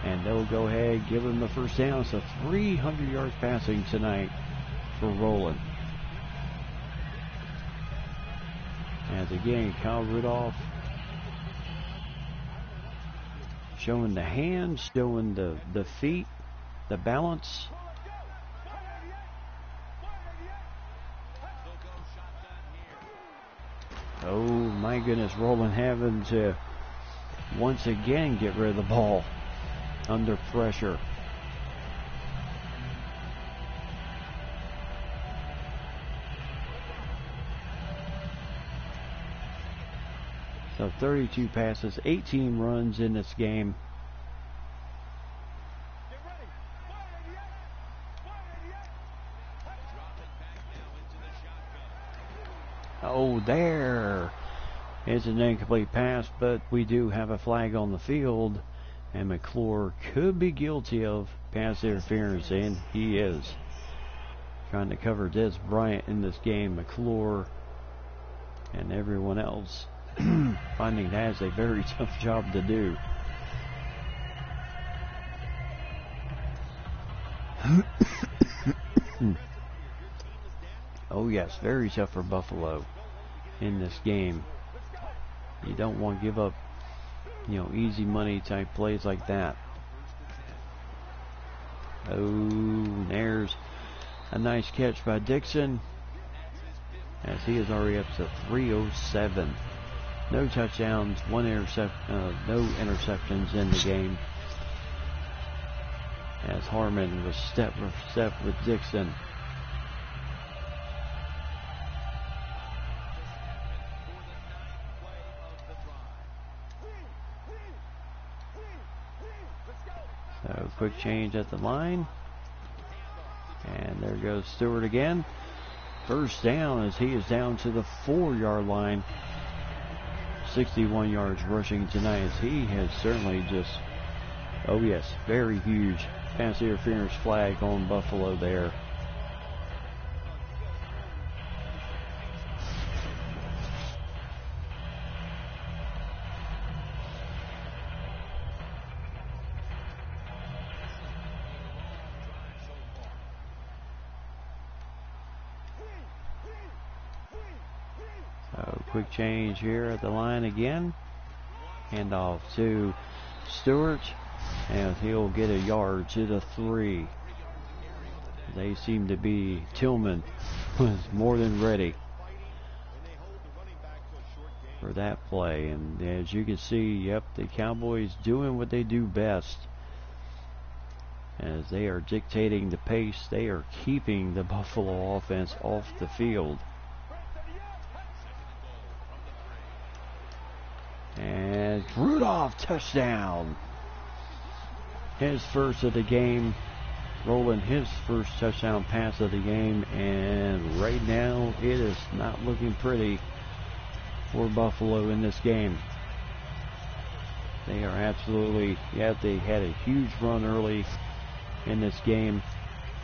And they'll go ahead, give him the first down. So 300 yards passing tonight for Roland. As again, Kyle Rudolph showing the hands, showing the feet, the balance. Oh my goodness, Roland having to once again get rid of the ball under pressure. So 32 passes, 18 runs in this game. Oh, there is an incomplete pass, but we do have a flag on the field, and McClure could be guilty of pass interference, and he is. Trying to cover Des Bryant in this game. McClure and everyone else finding that is a very tough job to do. Oh yes, very tough for Buffalo in this game. You don't want to give up, easy money type plays like that. Oh, there's a nice catch by Dixon, as he is already up to 307. No touchdowns, no interceptions in the game, as Harmon was step for step with Dixon. So quick change at the line, and there goes Stewart again. First down, as he is down to the 4-yard line. 61 yards rushing tonight, as he has certainly just, oh yes, very huge pass interference flag on Buffalo there. So quick change here at the line again. Handoff to Stewart, and he'll get a yard to the 3. They seem to be, Tillman was more than ready for that play. And as you can see, yep, the Cowboys doing what they do best, as they are dictating the pace. They are keeping the Buffalo offense off the field. And Rudolph, touchdown. His first of the game. Roland, his first touchdown pass of the game. And right now, it is not looking pretty for Buffalo in this game. They are absolutely, they had a huge run early in this game,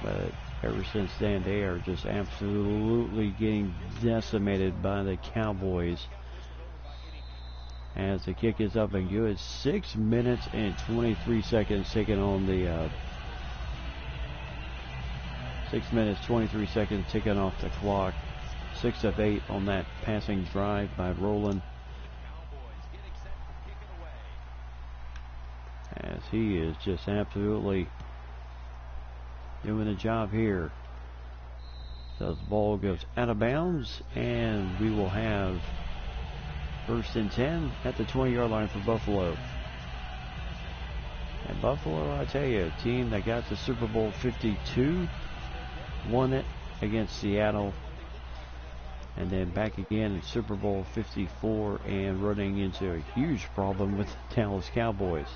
but ever since then, they are just absolutely getting decimated by the Cowboys. As the kick is up and good. 6 minutes and 23 seconds taking on the 6 minutes 23 seconds ticking off the clock. 6 of 8 on that passing drive by Roland, as he is just absolutely doing a job here. So the ball goes out of bounds, and we will have 1st and 10 at the 20-yard line for Buffalo. And Buffalo, I tell you, a team that got to Super Bowl 52, won it against Seattle, and then back again in Super Bowl 54, and running into a huge problem with the Dallas Cowboys.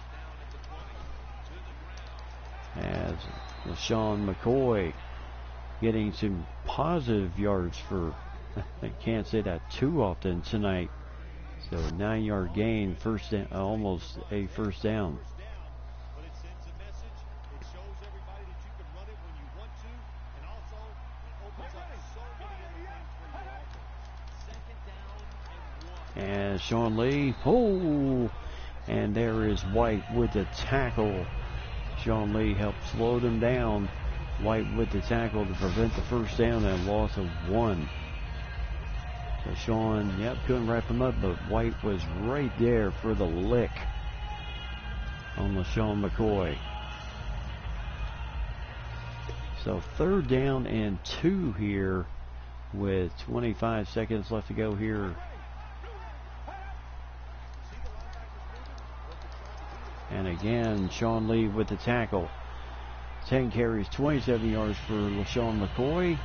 As LaShawn McCoy getting some positive yards for, I can't say that too often tonight. So 9-yard gain, first down, almost a first down. But it sends a message. It shows everybody that you can run it when you want to, and also it opens up so many other things for your offense. Second down and 1. And Sean Lee, and there is White with the tackle. Sean Lee helped slow them down. White with the tackle to prevent the first down and loss of 1. So Sean, couldn't wrap him up, but White was right there for the lick on LaShawn McCoy. So 3rd down and 2 here with 25 seconds left to go here. And again, Sean Lee with the tackle. 10 carries, 27 yards for LaShawn McCoy.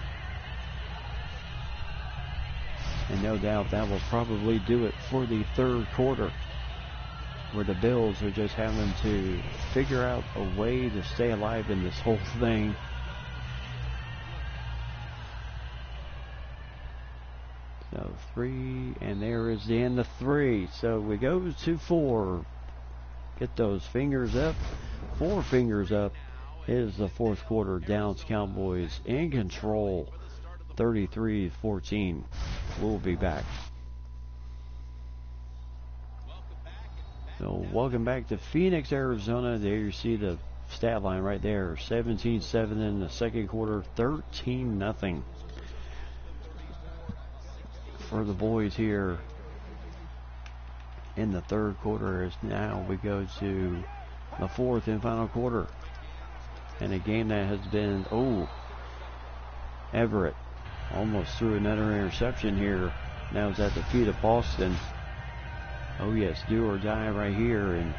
And no doubt that will probably do it for the 3rd quarter, where the Bills are just having to figure out a way to stay alive in this whole thing. So 3, and there is the end of 3. So we go to 4. Get those fingers up. 4 fingers up. It is the 4th quarter. Dallas Cowboys in control. 33-14. We'll be back. So welcome back to Phoenix, Arizona. There you see the stat line right there. 17-7 in the 2nd quarter. 13-0 for the boys here in the 3rd quarter. As now we go to the 4th and final quarter. And a game that has been, Everett almost threw another interception here. Now it's at the feet of Boston. Oh yes, do or die right here. And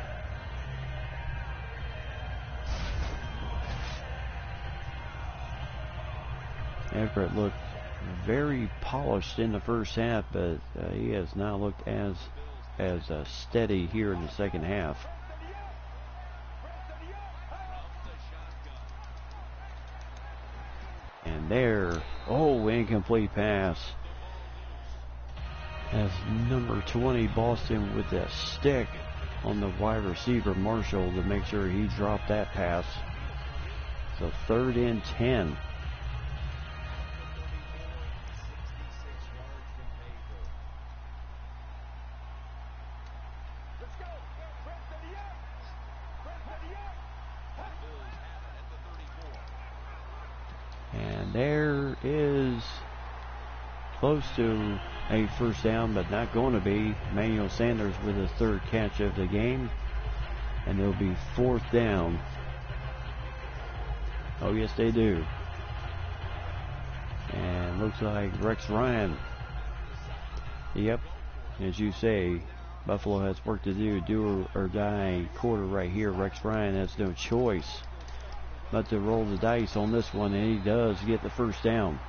Everett looked very polished in the first half, but he has not looked as steady here in the second half. And there, incomplete pass. As number 20 Boston with a stick on the wide receiver Marshall to make sure he dropped that pass. So 3rd and 10. And there is close to a first down, but not going to be. Emmanuel Sanders with his 3rd catch of the game. And it'll be 4th down. Oh, yes, they do. And looks like Rex Ryan. Yep, as you say, Buffalo has work to do or die quarter right here. Rex Ryan has no choice but to roll the dice on this one, and he does get the first down.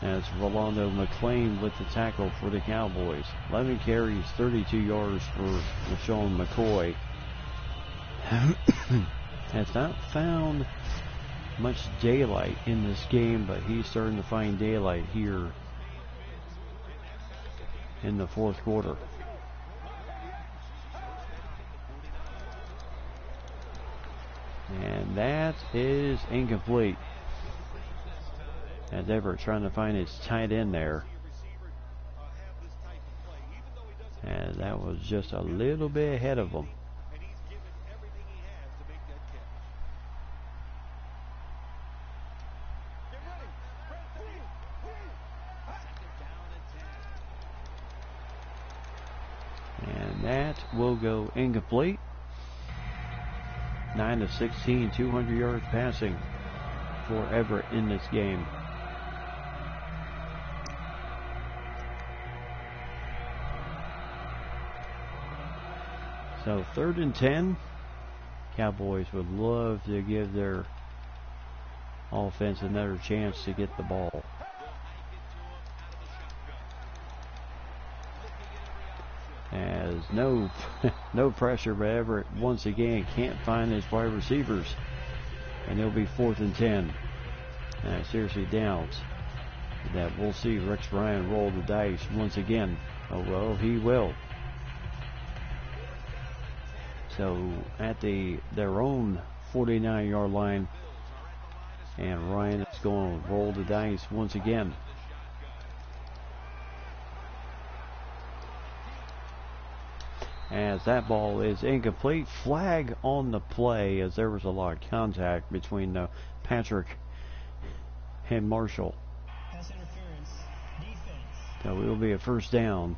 As Rolando McClain with the tackle for the Cowboys. 11 carries, 32 yards for LaShawn McCoy. Has not found much daylight in this game, but he's starting to find daylight here in the 4th quarter. And that is incomplete. As Everett trying to find his tight end there. And that was just a little bit ahead of him. And that will go incomplete. 9 of 16, 200 yards passing for Everett in this game. So 3rd and 10. Cowboys would love to give their offense another chance to get the ball. As no pressure, but Everett once again can't find his wide receivers. And it'll be 4th and 10. And I seriously doubt that we'll see Rex Ryan roll the dice once again. Oh, well, he will. So at their own 49-yard line, and Ryan is going to roll the dice once again. As that ball is incomplete, flag on the play, as there was a lot of contact between Patrick and Marshall. Pass interference, defense. So it will be a first down,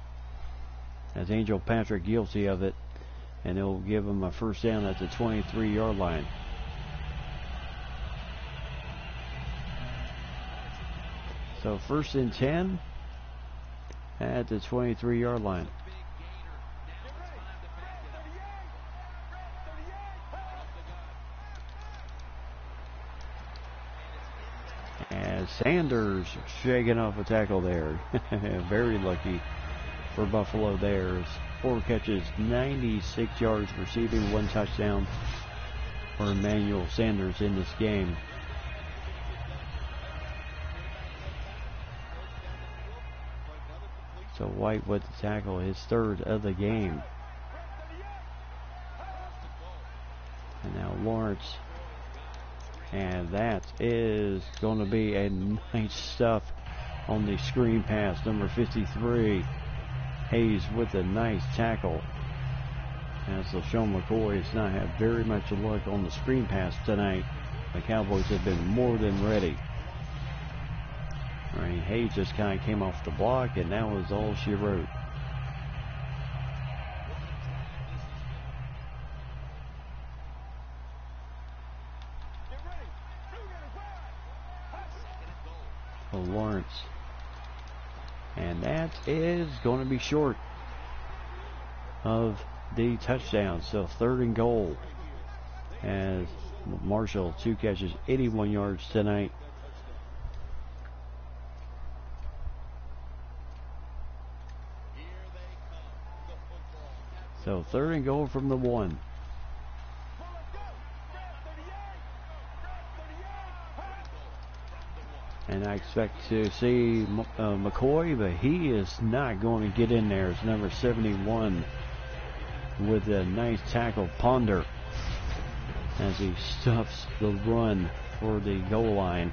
as Angel Patrick guilty of it, and it will give him a first down at the 23-yard line. So 1st and 10 at the 23-yard line. As Sanders shaking off a tackle there. Very lucky for Buffalo there. 4 catches, 96 yards receiving, 1 touchdown for Emmanuel Sanders in this game. So White with the tackle, his 3rd of the game. And now Lawrence. And that is going to be a nice stuff on the screen pass. Number 53, Hayes with a nice tackle. As LaShawn McCoy has not had very much luck on the screen pass tonight. The Cowboys have been more than ready. Right, Hayes just kind of came off the block, and that was all she wrote. For Lawrence. And that is going to be short of the touchdown. So 3rd and goal. As Marshall, 2 catches, 81 yards tonight. So 3rd and goal from the 1. And I expect to see McCoy, but he is not going to get in there. It's number 71 with a nice tackle, Ponder, as he stuffs the run for the goal line.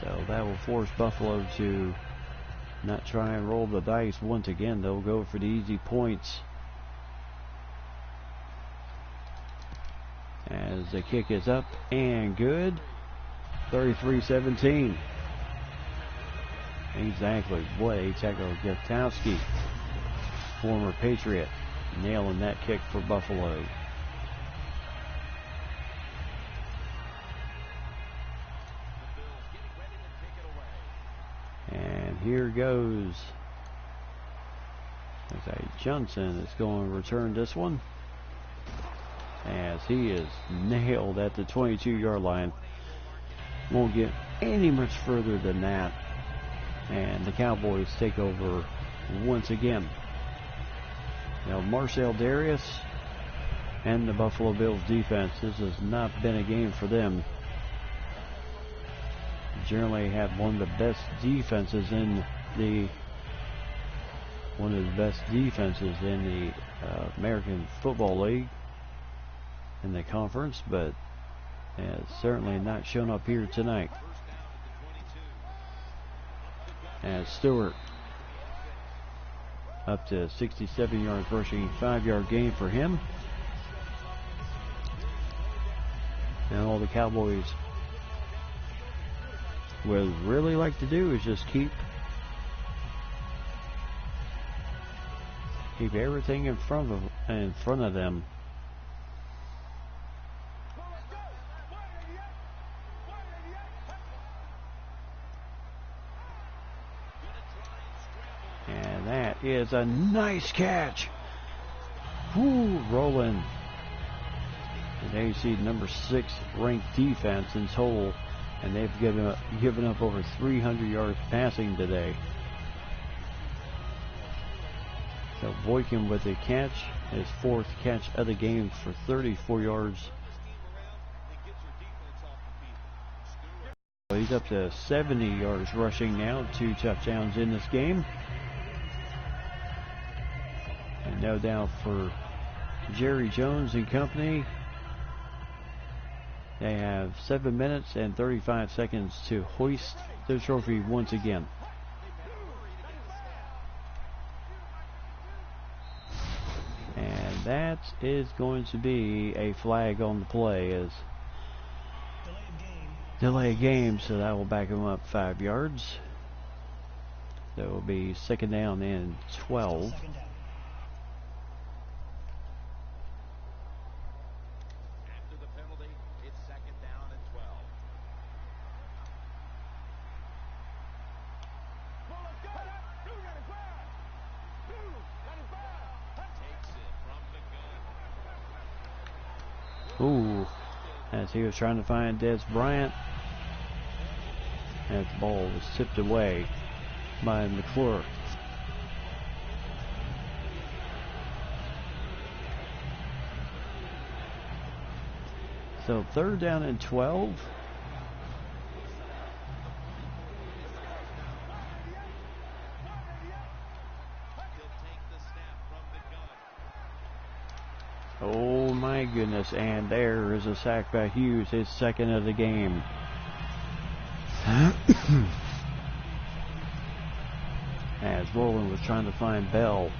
So that will force Buffalo to not try and roll the dice once again. They'll go for the easy points. As the kick is up and good. 33-17. Exactly. What a tackle. Gutowski, former Patriot, nailing that kick for Buffalo. And here goes. Johnson is going to return this one, as he is nailed at the 22-yard line. Won't get any much further than that. And the Cowboys take over once again. Now Marcel Darius and the Buffalo Bills defense, this has not been a game for them. Generally have one of the best defenses in the American Football League in the conference, but it's certainly not shown up here tonight. As Stewart up to 67 yards rushing, 5-yard gain for him. And all the Cowboys would really like to do is just keep everything in front of them. And that is a nice catch. Woo, rolling. And there you see number 6 ranked defense in total, and they've given up over 300 yards passing today. So Boykin with the catch, his 4th catch of the game for 34 yards. So he's up to 70 yards rushing now, 2 touchdowns in this game. And no doubt for Jerry Jones and company, they have 7 minutes and 35 seconds to hoist the trophy once again. And that is going to be a flag on the play as delay game, so that will back him up 5 yards. That will be 2nd down and 12. After the penalty, it's 2nd down and 12. Takes it from the gun. Ooh, as he was trying to find Des Bryant, as the ball was tipped away by McClure. So 3rd down and 12. Oh my goodness, and there is a sack by Hughes, his 2nd of the game. As Roland was trying to find Bell,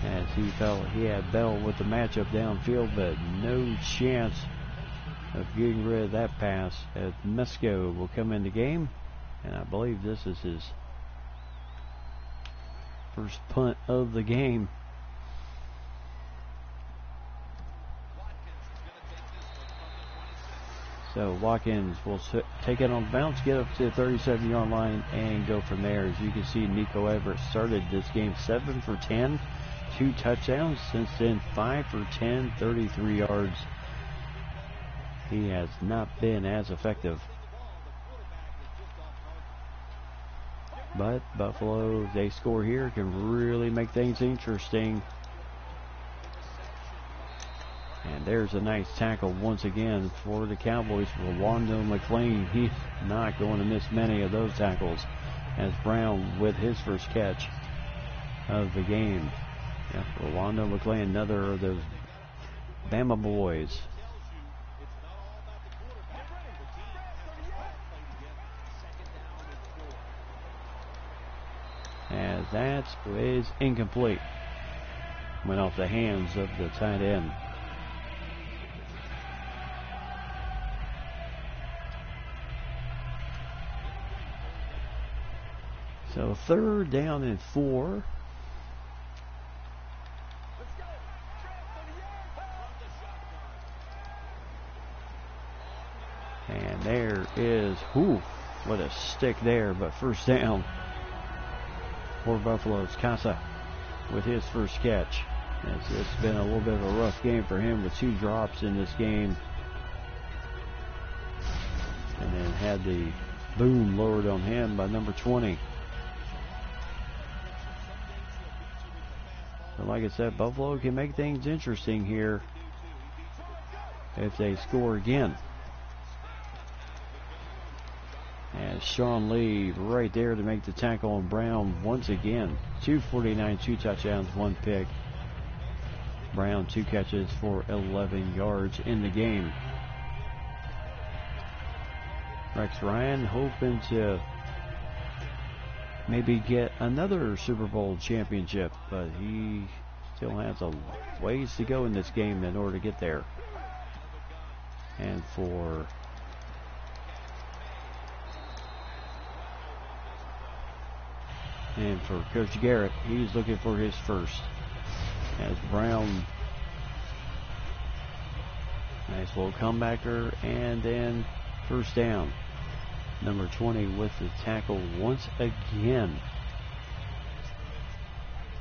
as he felt he had Bell with the matchup downfield, but no chance of getting rid of that pass, as Mesco will come in the game, and I believe this is his first punt of the game. So Watkins will take it on bounce, get up to the 37-yard line, and go from there. As you can see, Nico Everett started this game 7 for 10, 2 touchdowns. Since then, 5 for 10, 33 yards. He has not been as effective. But Buffalo, if they score here, can really make things interesting. And there's a nice tackle once again for the Cowboys. Wando McLean, he's not going to miss many of those tackles, as Brown with his first catch of the game. Yep, Wando McLean, another of those Bama boys. As that is incomplete. Went off the hands of the tight end. So 3rd down and 4. And there is, whew, what a stick there, but 1st down for Buffalo's Casa with his first catch. It's been a little bit of a rough game for him with 2 drops in this game. And then had the boom lowered on him by number 20. But like I said, Buffalo can make things interesting here if they score again. And Sean Lee right there to make the tackle on Brown once again. 249, 2 touchdowns, 1 pick. Brown 2 catches for 11 yards in the game. Rex Ryan hoping to maybe get another Super Bowl championship, but he still has a ways to go in this game in order to get there. And for Coach Garrett, he's looking for his first. As Brown, nice little comebacker, and then 1st down. Number 20 with the tackle once again.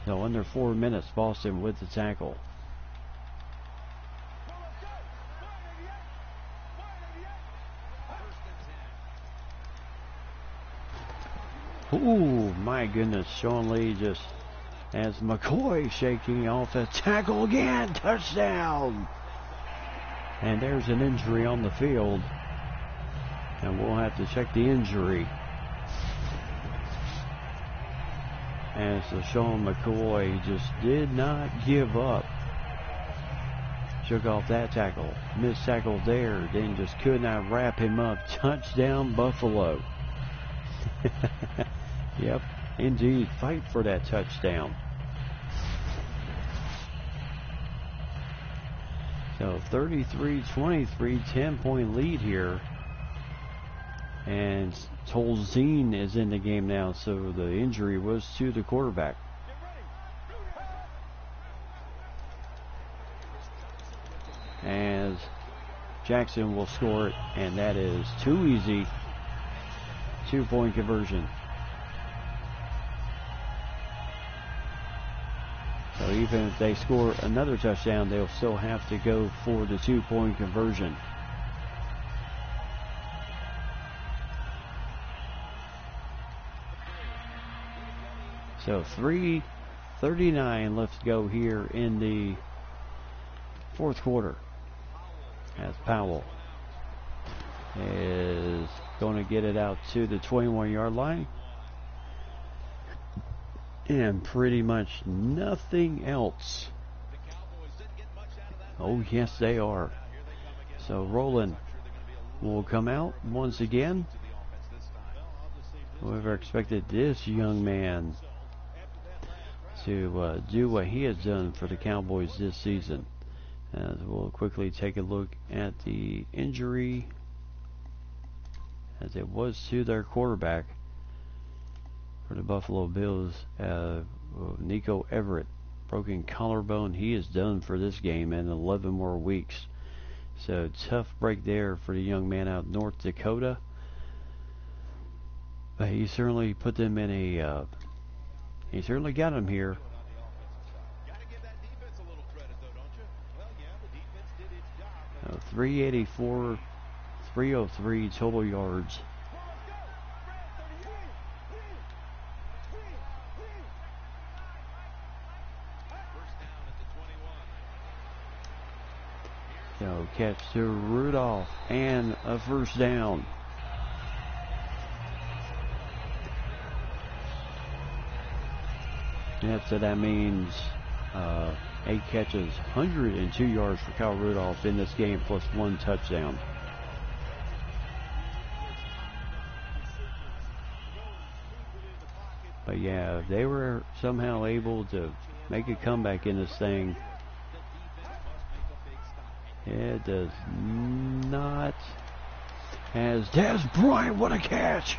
So under 4 minutes, Boston with the tackle. Ooh, my goodness, Sean Lee just As McCoy shaking off a tackle again. Touchdown. And there's an injury on the field. And we'll have to check the injury. As Sean McCoy just did not give up. Shook off that tackle. Missed tackle there. Then just could not wrap him up. Touchdown Buffalo. Yep, indeed. Fight for that touchdown. So 33-23, 10-point lead here. And Tolzien is in the game now, so the injury was to the quarterback. As Jackson will score it, and that is too easy. 2-point conversion. So even if they score another touchdown, they'll still have to go for the 2-point conversion. So 3:39 left to go here in the fourth quarter. As Powell is going to get it out to the 21-yard line. And pretty much nothing else. Oh, yes, they are. So Roland will come out once again. Whoever expected this young man to do what he has done for the Cowboys this season. As we'll quickly take a look at the injury, as it was to their quarterback for the Buffalo Bills. Nico Everett, broken collarbone. He is done for this game and 11 more weeks. So tough break there for the young man out North Dakota. But he certainly put them in a he certainly got him here. 384, 303 total yards. So catch to Rudolph and a first down. Yeah, so that means 8 catches, 102 yards for Kyle Rudolph in this game, plus 1 touchdown. But yeah, they were somehow able to make a comeback in this thing. It does not. As Des Bryant, what a catch!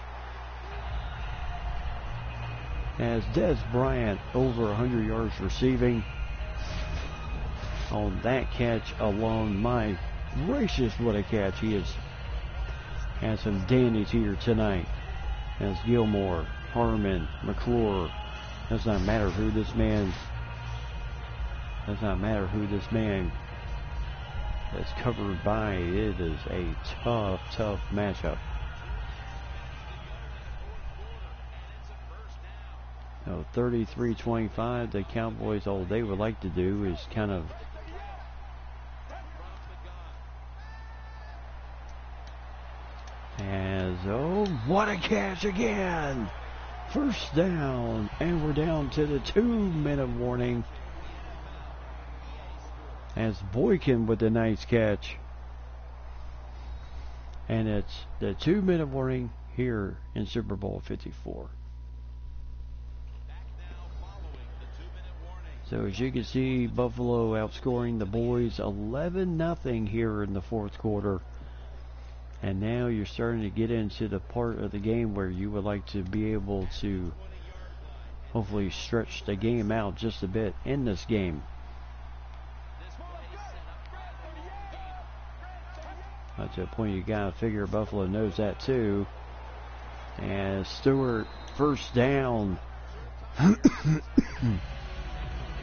As Des Bryant over 100 yards receiving on that catch alone. My gracious, what a catch. He has some dandies here tonight. As Gilmore, Harmon, McClure. Does not matter who this man is covered by. It is a tough matchup. So 33-25, the Cowboys, all they would like to do is kind of what a catch again! First down, and we're down to the 2-minute warning. As Boykin with the nice catch. And it's the 2-minute warning here in Super Bowl 54. So as you can see, Buffalo outscoring the boys 11-0 here in the fourth quarter. And now you're starting to get into the part of the game where you would like to be able to hopefully stretch the game out just a bit in this game. At that point, you gotta figure Buffalo knows that too. And Stewart, first down.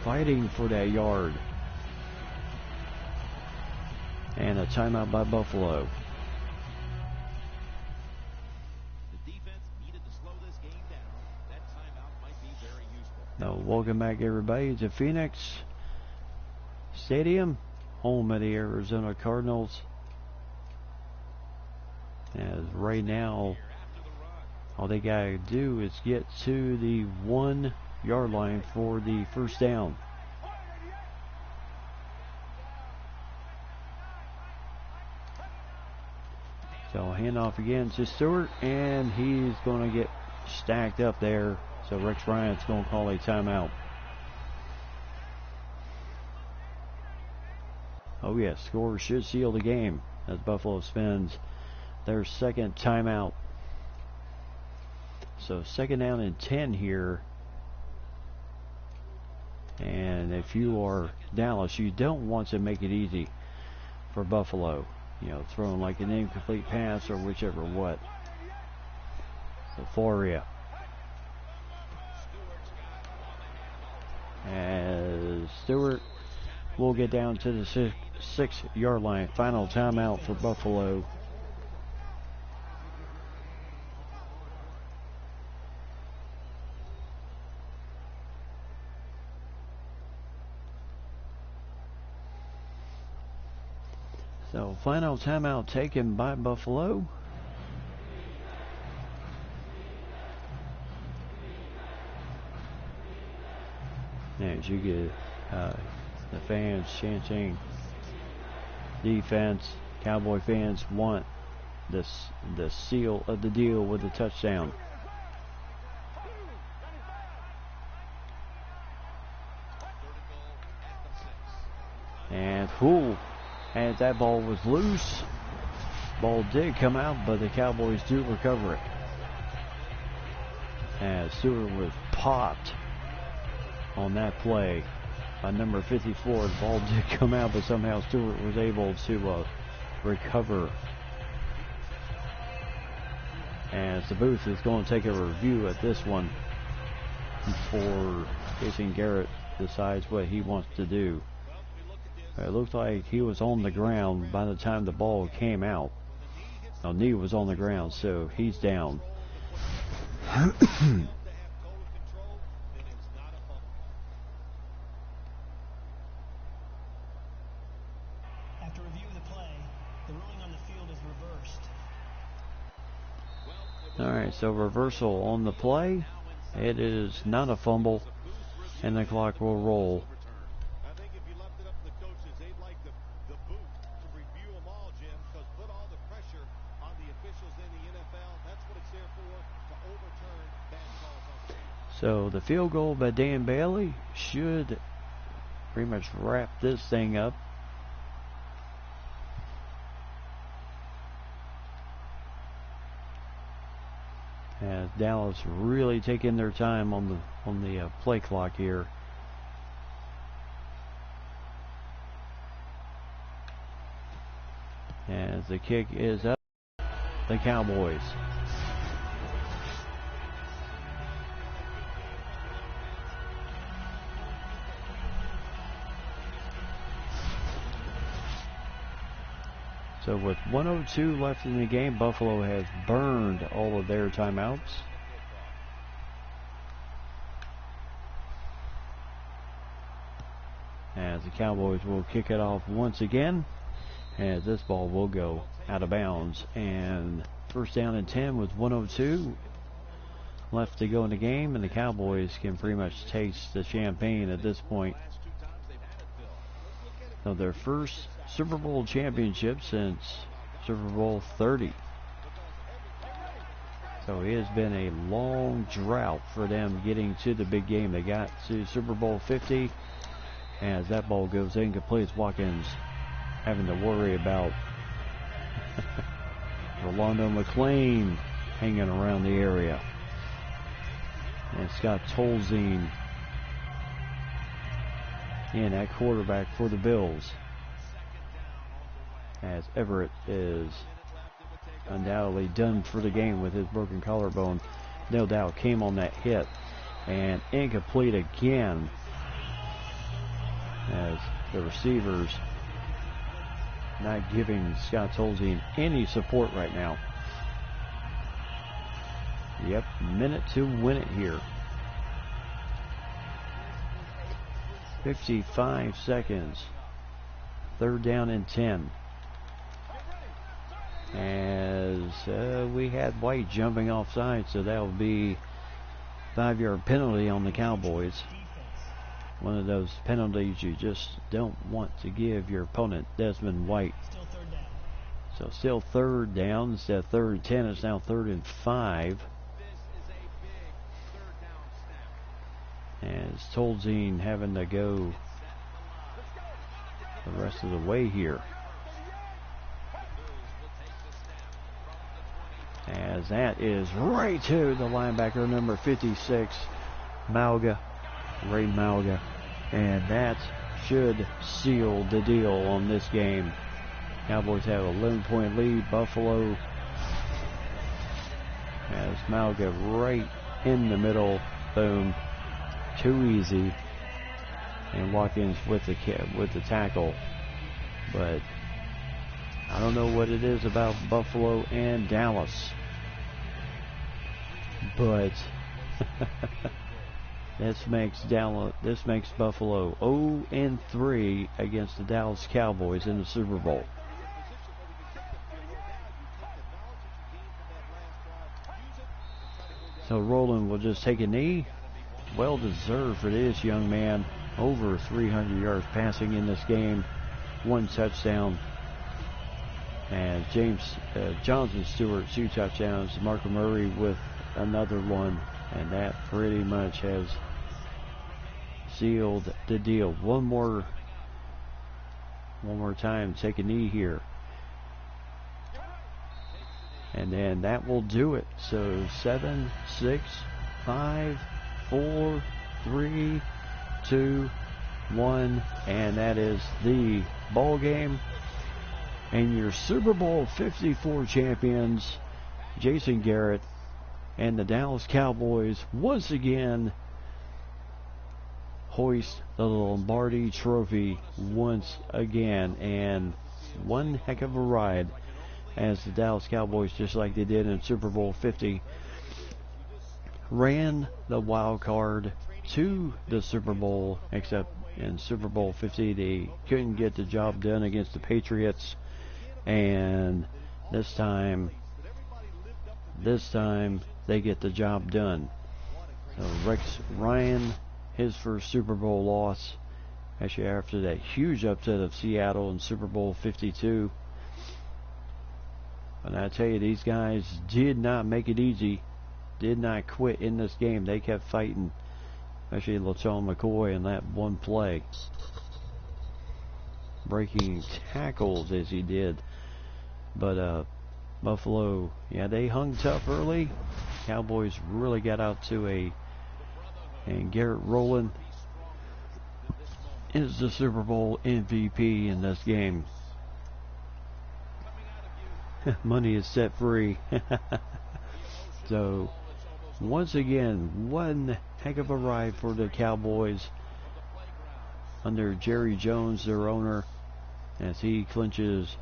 Fighting for that yard. And a timeout by Buffalo. The defense needed to slow this game down. That timeout might be very useful. Now, welcome back everybody to Phoenix Stadium, home of the Arizona Cardinals. As right now, all they gotta do is get to the 1 yard line for the first down. So handoff again to Stewart, and he's going to get stacked up there. So Rex Bryant's going to call a timeout. Oh yes, score should seal the game as Buffalo spends their second timeout. So 2nd down and 10 here. And if you are Dallas, you don't want to make it easy for Buffalo. You know, throwing like an incomplete pass or whichever what. So Floria. As Stewart will get down to the 6 yard line. Final timeout for Buffalo. So final timeout taken by Buffalo. As you get the fans chanting defense, Cowboy fans want the seal of the deal with the touchdown. And as that ball was loose, ball did come out, but the Cowboys do recover it. As Stewart was popped on that play by number 54. The ball did come out, but somehow Stewart was able to recover. As the booth is going to take a review at this one before Jason Garrett decides what he wants to do. It looked like he was on the ground by the time the ball came out. No, knee was on the ground, so he's down. After review of the play, the ruling on the field is reversed. Alright, so reversal on the play. It is not a fumble, and the clock will roll. So the field goal by Dan Bailey should pretty much wrap this thing up. As Dallas really taking their time on the play clock here. As the kick is up, the Cowboys. So with 1:02 left in the game, Buffalo has burned all of their timeouts. As the Cowboys will kick it off once again, as this ball will go out of bounds. And 1st down and 10 with 1:02 left to go in the game, and the Cowboys can pretty much taste the champagne at this point. So their first Super Bowl championship since Super Bowl 30. So it has been a long drought for them getting to the big game. They got to Super Bowl 50. As that ball goes incomplete, Watkins having to worry about Rolando McClain hanging around the area. And Scott Tolzien in at quarterback for the Bills. As Everett is undoubtedly done for the game with his broken collarbone. No doubt came on that hit. And incomplete again. As the receivers not giving Scott Tolzien any support right now. Yep, minute to win it here. 55 seconds. 3rd down and 10. As we had White jumping offside, so that will be 5-yard penalty on the Cowboys. One of those penalties you just don't want to give your opponent, Desmond White. Still 3rd down. So still 3rd down. Instead of 3rd and 10, it's now 3rd and 5. As Tolzien having to go the rest of the way here. As that is right to the linebacker, number 56, Malga, Ray Malga. And that should seal the deal on this game. Cowboys have an 11-point lead. Buffalo has Malga right in the middle. Boom. Too easy. And Watkins with the tackle. But I don't know what it is about Buffalo and Dallas. But this makes Buffalo 0-3 against the Dallas Cowboys in the Super Bowl. So Roland will just take a knee. Well deserved for this young man. Over 300 yards passing in this game. 1 touchdown. And James Johnson Stewart 2 touchdowns. Marco Murray with another one. And that pretty much has sealed the deal. One more time. Take a knee here. And then that will do it. So 7, 6, 5, 4, 3, 2, 1. And that is the ball game. And your Super Bowl 54 champions, Jason Garrett and the Dallas Cowboys, once again hoist the Lombardi Trophy once again. And one heck of a ride as the Dallas Cowboys, just like they did in Super Bowl 50, ran the wild card to the Super Bowl, except in Super Bowl 50 they couldn't get the job done against the Patriots. And this time they get the job done. So Rex Ryan, his first Super Bowl loss, actually after that huge upset of Seattle in Super Bowl 52. And I tell you, these guys did not make it easy, did not quit in this game. They kept fighting, especially LaShawn McCoy in that one play, breaking tackles as he did. But Buffalo, yeah, they hung tough early. Cowboys really got out to and Garrett Rowland is the Super Bowl MVP in this game. Money is set free. So once again, one heck of a ride for the Cowboys under Jerry Jones, their owner, as he clinches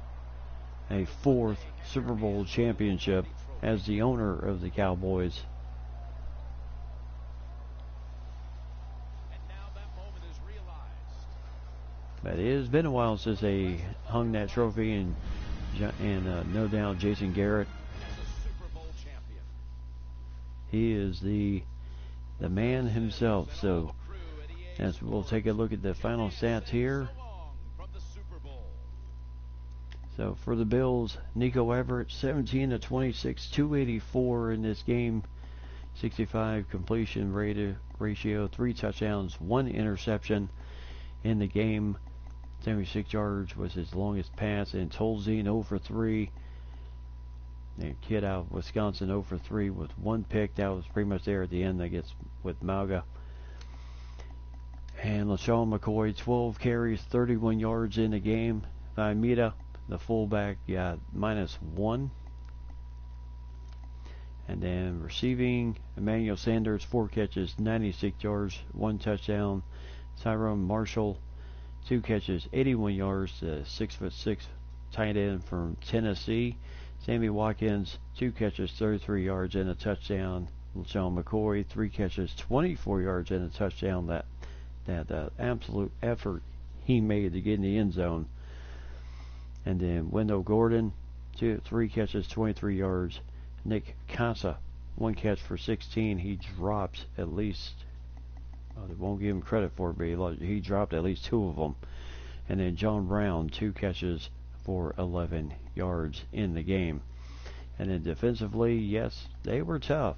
a 4th Super Bowl championship as the owner of the Cowboys. But it has been a while since they hung that trophy, and no doubt Jason Garrett, he is the man himself. So as we'll take a look at the final stats here. So for the Bills, Nico Everett, 17 of 26, 284 in this game, 65 completion ratio, 3 touchdowns, 1 interception in the game. 76 yards was his longest pass. And Tolzien 0 for 3. And kid out of Wisconsin 0 for 3 with 1 pick. That was pretty much there at the end, I guess, with Malga. And LaShawn McCoy, 12 carries, 31 yards in the game. Vimita, the fullback, got -1. And then receiving, Emmanuel Sanders, 4 catches, 96 yards, 1 touchdown. Tyrone Marshall, 2 catches, 81 yards, the 6'6" tight end from Tennessee. Sammy Watkins, 2 catches, 33 yards and a touchdown. LaShawn McCoy, 3 catches, 24 yards and a touchdown. That that absolute effort he made to get in the end zone. And then Wendell Gordon, 3 catches, 23 yards. Nick Casa, 1 catch for 16. He dropped at least, they won't give him credit for it, but he dropped at least 2 of them. And then John Brown, 2 catches for 11 yards in the game. And then defensively, yes, they were tough.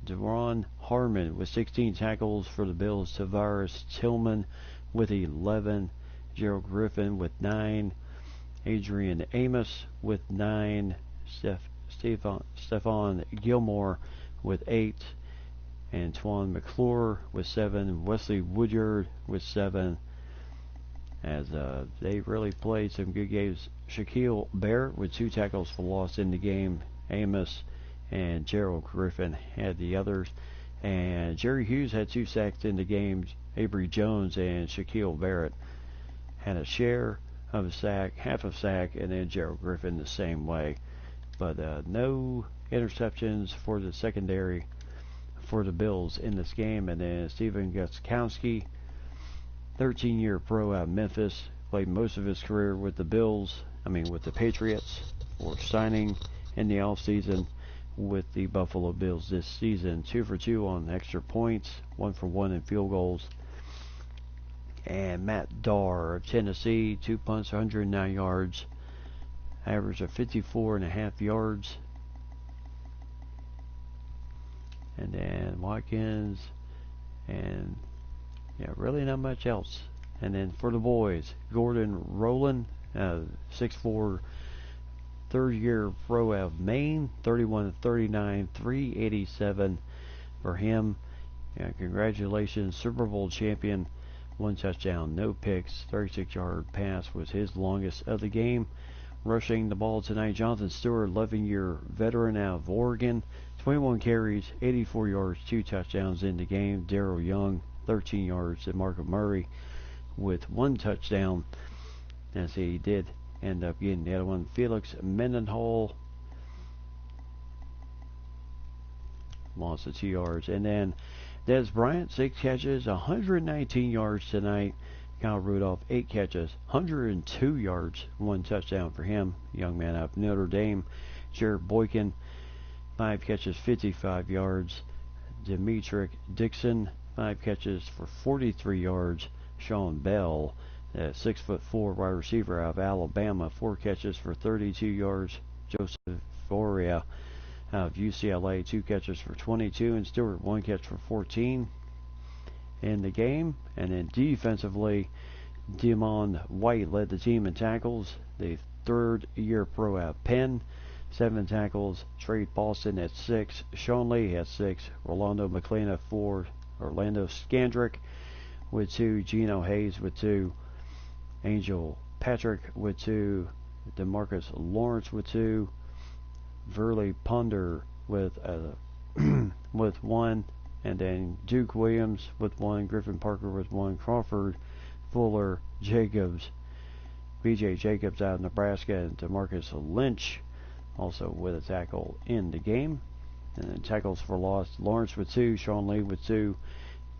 Deron Harmon with 16 tackles for the Bills. Tavares Tillman with 11. Gerald Griffin with 9. Adrian Amos with 9. Stephon Gilmore with 8. Antoine McClure with 7. Wesley Woodyard with 7. As they really played some good games. Shaquille Barrett with 2 tackles for loss in the game. Amos and Gerald Griffin had the others. And Jerry Hughes had 2 sacks in the game. Avery Jones and Shaquille Barrett had a share of a sack, half a sack, and then Gerald Griffin the same way. But no interceptions for the secondary for the Bills in this game. And then Steven Gostkowski, 13-year pro out of Memphis, played most of his career with the with the Patriots, or signing in the offseason with the Buffalo Bills this season. 2 for 2 on extra points, 1 for 1 in field goals. And Matt Darr of Tennessee, 2 punts, 109 yards, average of 54.5 yards. And then Watkins, and really not much else. And then for the boys, Gordon Rowland, 6'4", third-year pro out of Maine, 31-39, 387 for him. Congratulations, Super Bowl champion. 1 touchdown, no picks, 36-yard pass was his longest of the game. Rushing the ball tonight, Jonathan Stewart, 11-year veteran out of Oregon, 21 carries, 84 yards, 2 touchdowns in the game. Darrell Young, 13 yards. And Marco Murray with 1 touchdown, as he did end up getting the other one. Felix Mendenhall lost the 2 yards. And then Des Bryant, 6 catches, 119 yards tonight. Kyle Rudolph, 8 catches, 102 yards, 1 touchdown for him. Young man out of Notre Dame. Jared Boykin, 5 catches, 55 yards. Demetric Dixon, 5 catches for 43 yards. Sean Bell, 6'4" wide receiver out of Alabama, 4 catches for 32 yards. Joseph Foria out of UCLA, 2 catches for 22, and Stewart 1 catch for 14 in the game. And then defensively, Demond White led the team in tackles. The 3rd-year pro out of Penn, 7 tackles. Trey Boston at 6. Sean Lee had 6. Rolando McLean at 4. Orlando Scandrick with 2. Geno Hayes with 2. Angel Patrick with 2. DeMarcus Lawrence with 2. Verley Ponder with 1. And then Duke Williams with 1. Griffin Parker with 1. Crawford, Fuller, Jacobs, B.J. Jacobs out of Nebraska, and DeMarcus Lynch also with a tackle in the game. And then tackles for loss, Lawrence with 2, Sean Lee with 2,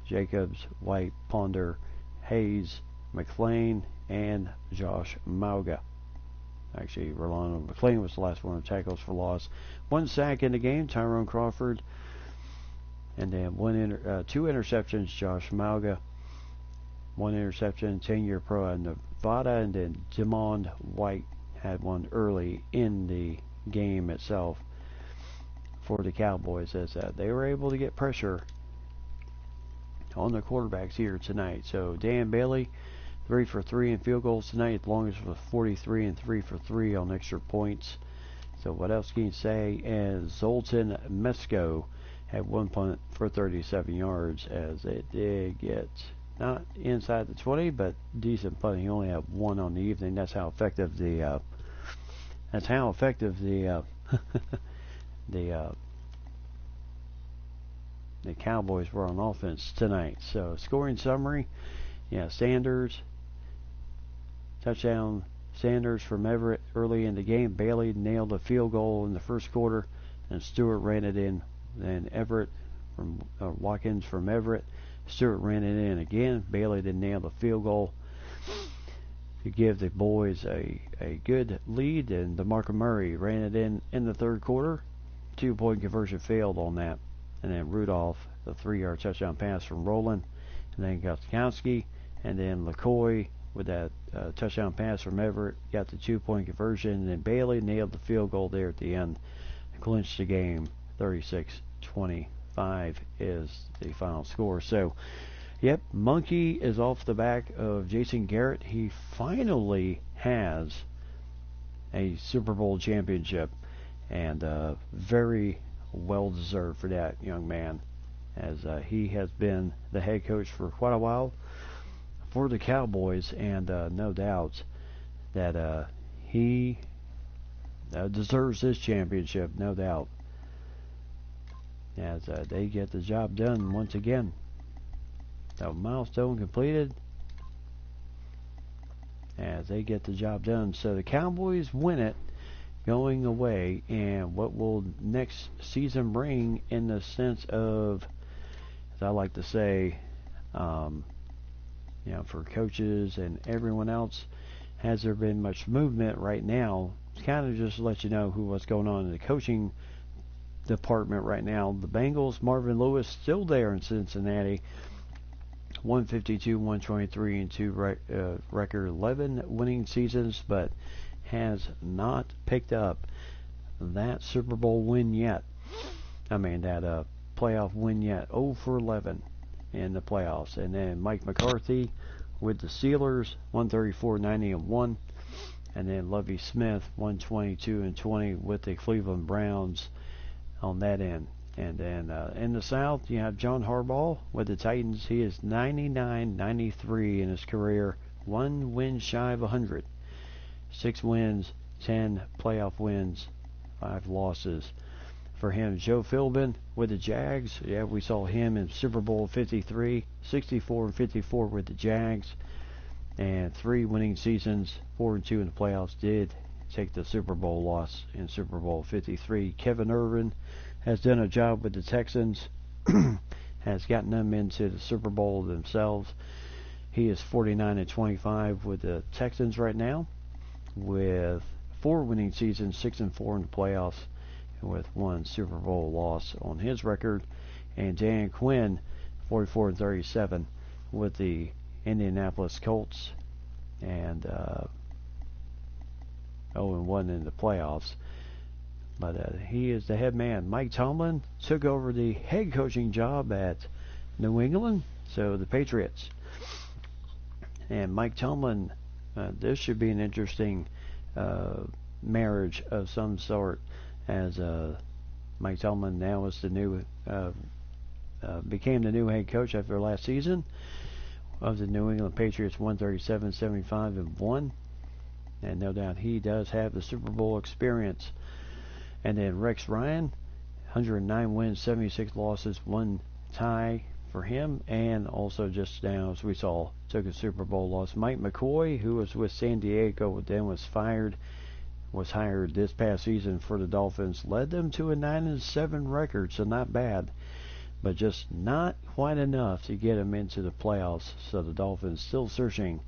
Jacobs, White, Ponder, Hayes, McLean, and Josh Mauga. Actually, Rolando McLean was the last one of tackles for loss. 1 sack in the game, Tyrone Crawford. And then 2 interceptions, Josh Mauga. 1 interception, 10-year pro out of Nevada. And then Demond White had 1 early in the game itself for the Cowboys, as they were able to get pressure on the quarterbacks here tonight. So Dan Bailey, 3 for 3 in field goals tonight, longest was 43, and 3 for 3 on extra points. So what else can you say? And Zoltan Mesko had 1 punt for 37 yards, as it did get not inside the 20, but decent punting. He only had 1 on the evening. That's how effective the the Cowboys were on offense tonight. So scoring summary, Sanders, touchdown Sanders from Everett early in the game. Bailey nailed a field goal in the first quarter, and Stewart ran it in. Then Everett from Watkins from Everett, Stewart ran it in again. Bailey didn't nail the field goal to give the boys a good lead, and DeMarco Murray ran it in the third quarter. 2-point conversion failed on that. And then Rudolph, the 3-yard touchdown pass from Rowland. And then Gostkowski, and then LaCoy with that touchdown pass from Everett got the 2-point conversion. And then Bailey nailed the field goal there at the end, clinched the game. 36-25 is the final score. So, yep, Monkey is off the back of Jason Garrett. He finally has a Super Bowl championship, and very well deserved for that young man, as he has been the head coach for quite a while for the Cowboys, and no doubt that he deserves this championship, no doubt, as they get the job done once again. So milestone completed as they get the job done. So the Cowboys win it going away, and what will next season bring in the sense of, as I like to say, for coaches and everyone else, has there been much movement right now? It's kind of just to let you know what's going on in the coaching department right now. The Bengals, Marvin Lewis, still there in Cincinnati. 152, 123, and 2 record, 11 winning seasons, but has not picked up that Super Bowl win yet. I mean, that playoff win yet. 0 for 11 in the playoffs. And then Mike McCarthy with the Steelers, 134, 90, and 1. And then Lovie Smith, 122 and 20 with the Cleveland Browns on that end. And then in the South, you have John Harbaugh with the Titans. He is 99-93 in his career, 1 win shy of 100. 6 wins, 10 playoff wins, 5 losses for him. Joe Philbin with the Jags. Yeah, we saw him in Super Bowl 53, 64 and 54 with the Jags, and 3 winning seasons, 4 and 2 in the playoffs. Did take the Super Bowl loss in Super Bowl 53. Kevin Irvin has done a job with the Texans, has gotten them into the Super Bowl themselves. He is 49 and 25 with the Texans right now, with 4 winning seasons, 6 and 4 in the playoffs, with 1 Super Bowl loss on his record. And Dan Quinn, 44 and 37 with the Indianapolis Colts, and 0 and 1 in the playoffs. But he is the head man. Mike Tomlin took over the head coaching job at New England, so the Patriots. And Mike Tomlin, this should be an interesting marriage of some sort, as Mike Tomlin now is the new became the new head coach after last season of the New England Patriots, 137, 75, and 1. And no doubt he does have the Super Bowl experience. And then Rex Ryan, 109 wins, 76 losses, 1 tie for him. And also just now, as we saw, took a Super Bowl loss. Mike McCoy, who was with San Diego, then was hired this past season for the Dolphins, led them to a 9-7 record, so not bad, but just not quite enough to get them into the playoffs. So the Dolphins still searching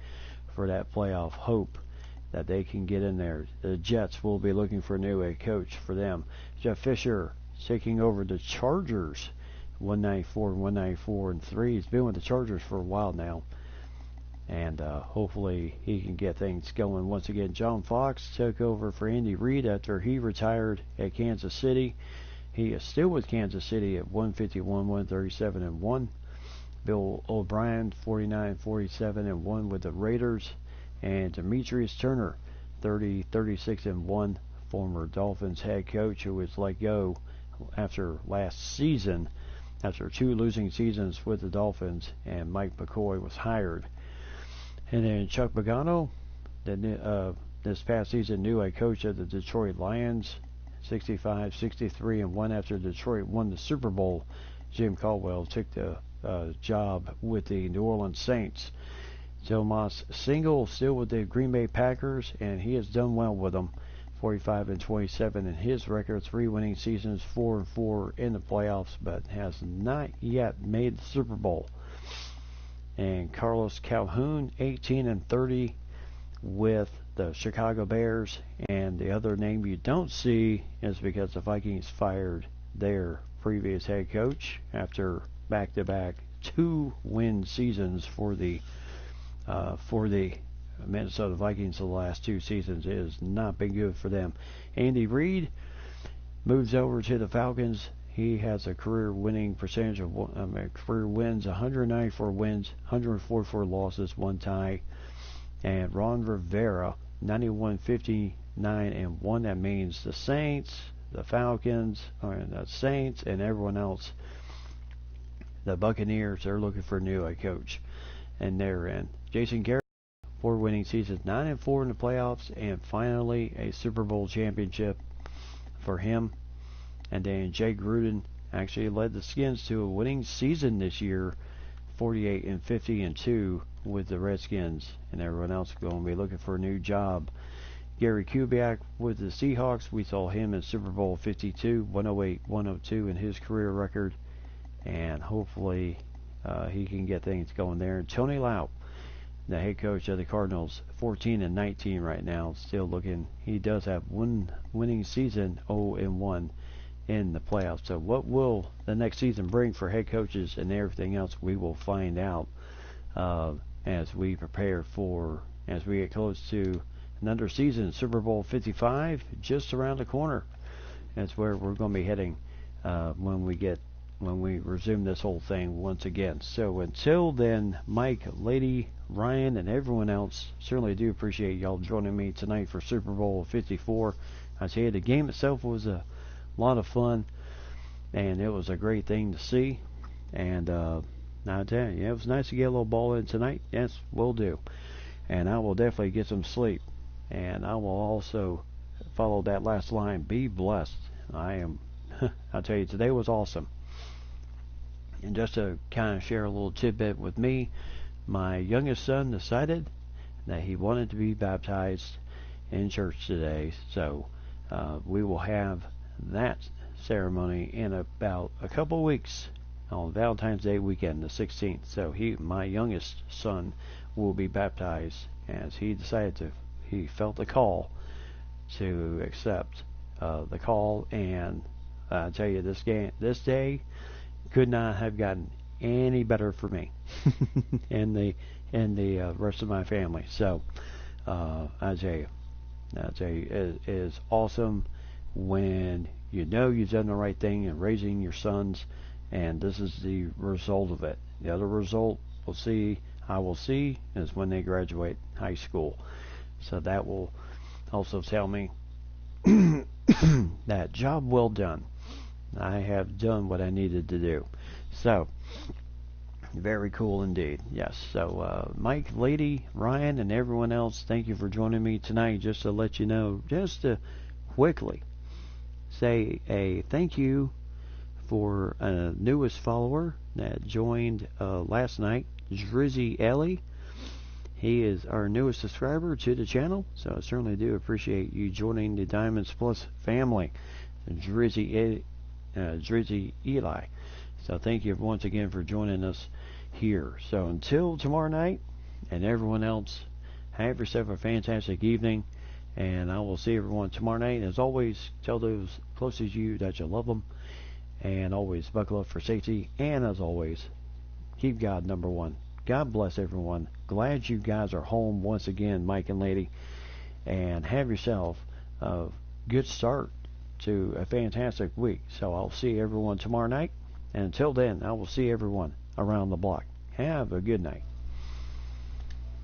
for that playoff hope that they can get in there. The Jets will be looking for a new head coach for them. Jeff Fisher taking over the Chargers, 194 and 194 and 3. He's been with the Chargers for a while now, and hopefully he can get things going once again. John Fox took over for Andy Reid after he retired at Kansas City. He is still with Kansas City at 151, 137 and 1. Bill O'Brien, 49, 47 and 1 with the Raiders. And Demetrius Turner, 30, 36 and 1, former Dolphins head coach, who was let go after last season, after 2 losing seasons with the Dolphins, and Mike McCoy was hired. And then Chuck Pagano, this past season, new head coach of the Detroit Lions, 65, 63 and 1 after Detroit won the Super Bowl. Jim Caldwell took the job with the New Orleans Saints. Tomas Single still with the Green Bay Packers, and he has done well with them. 45 and 27 in his record, 3 winning seasons, 4 and 4 in the playoffs, but has not yet made the Super Bowl. And Carlos Calhoun, 18-30 with the Chicago Bears. And the other name you don't see is because the Vikings fired their previous head coach after back-to-back 2-win seasons for the Minnesota Vikings. The last 2 seasons. It has not been good for them. Andy Reid moves over to the Falcons. He has a career winning percentage of career wins, 194 wins, 144 losses, 1 tie. And Ron Rivera, 91-59-1. That means the Saints, the Falcons, the Saints, and everyone else. The Buccaneers are looking for a new head coach, and they're in. Jason Garrett, 4 winning seasons, 9-4 in the playoffs, and finally a Super Bowl championship for him. And then Jay Gruden actually led the Skins to a winning season this year, 48-50-2 with the Redskins, and everyone else going to be looking for a new job. Gary Kubiak with the Seahawks, we saw him in Super Bowl 52, 108-102 in his career record, and hopefully he can get things going there. And Tony Lau, the head coach of the Cardinals, 14-19 right now, still looking. He does have 1 winning season, 0-1 in the playoffs. So what will the next season bring for head coaches and everything else, we will find out as we prepare for, as we get close to another season. Super Bowl 55 just around the corner. That's where we're going to be heading when we resume this whole thing once again. So until then, Mike, Lady, Ryan, and everyone else, certainly do appreciate y'all joining me tonight for Super Bowl 54. I tell you, the game itself was a lot of fun, and it was a great thing to see. And I tell you, it was nice to get a little ball in tonight. Yes, will do. And I will definitely get some sleep. And I will also follow that last line, be blessed. I'll tell you, today was awesome. And just to kind of share a little tidbit with me, my youngest son decided that he wanted to be baptized in church today. So we will have that ceremony in about a couple of weeks on Valentine's Day weekend, the 16th. So my youngest son, will be baptized as he felt the call to accept the call. And I tell you, this day could not have gotten any better for me and the rest of my family. So I tell you, it is awesome when you know you've done the right thing in raising your sons, and this is the result of it. The other result I will see is when they graduate high school. So that will also tell me that job well done. I have done what I needed to do. So very cool indeed. Yes. So Mike, Lady, Ryan, and everyone else, thank you for joining me tonight. Just to let you know, just to quickly say a thank you for a newest follower that joined last night, Drizzy Ellie. He is our newest subscriber to the channel, so I certainly do appreciate you joining the Diamonds Plus family, Drizzy Eli. So thank you once again for joining us here. So until tomorrow night, and everyone else, have yourself a fantastic evening. And I will see everyone tomorrow night. As always, tell those closest to you that you love them. And always buckle up for safety. And as always, keep God number one. God bless everyone. Glad you guys are home once again, Mike and Lady. And have yourself a good start to a fantastic week. So I'll see everyone tomorrow night. And until then, I will see everyone around the block. Have a good night.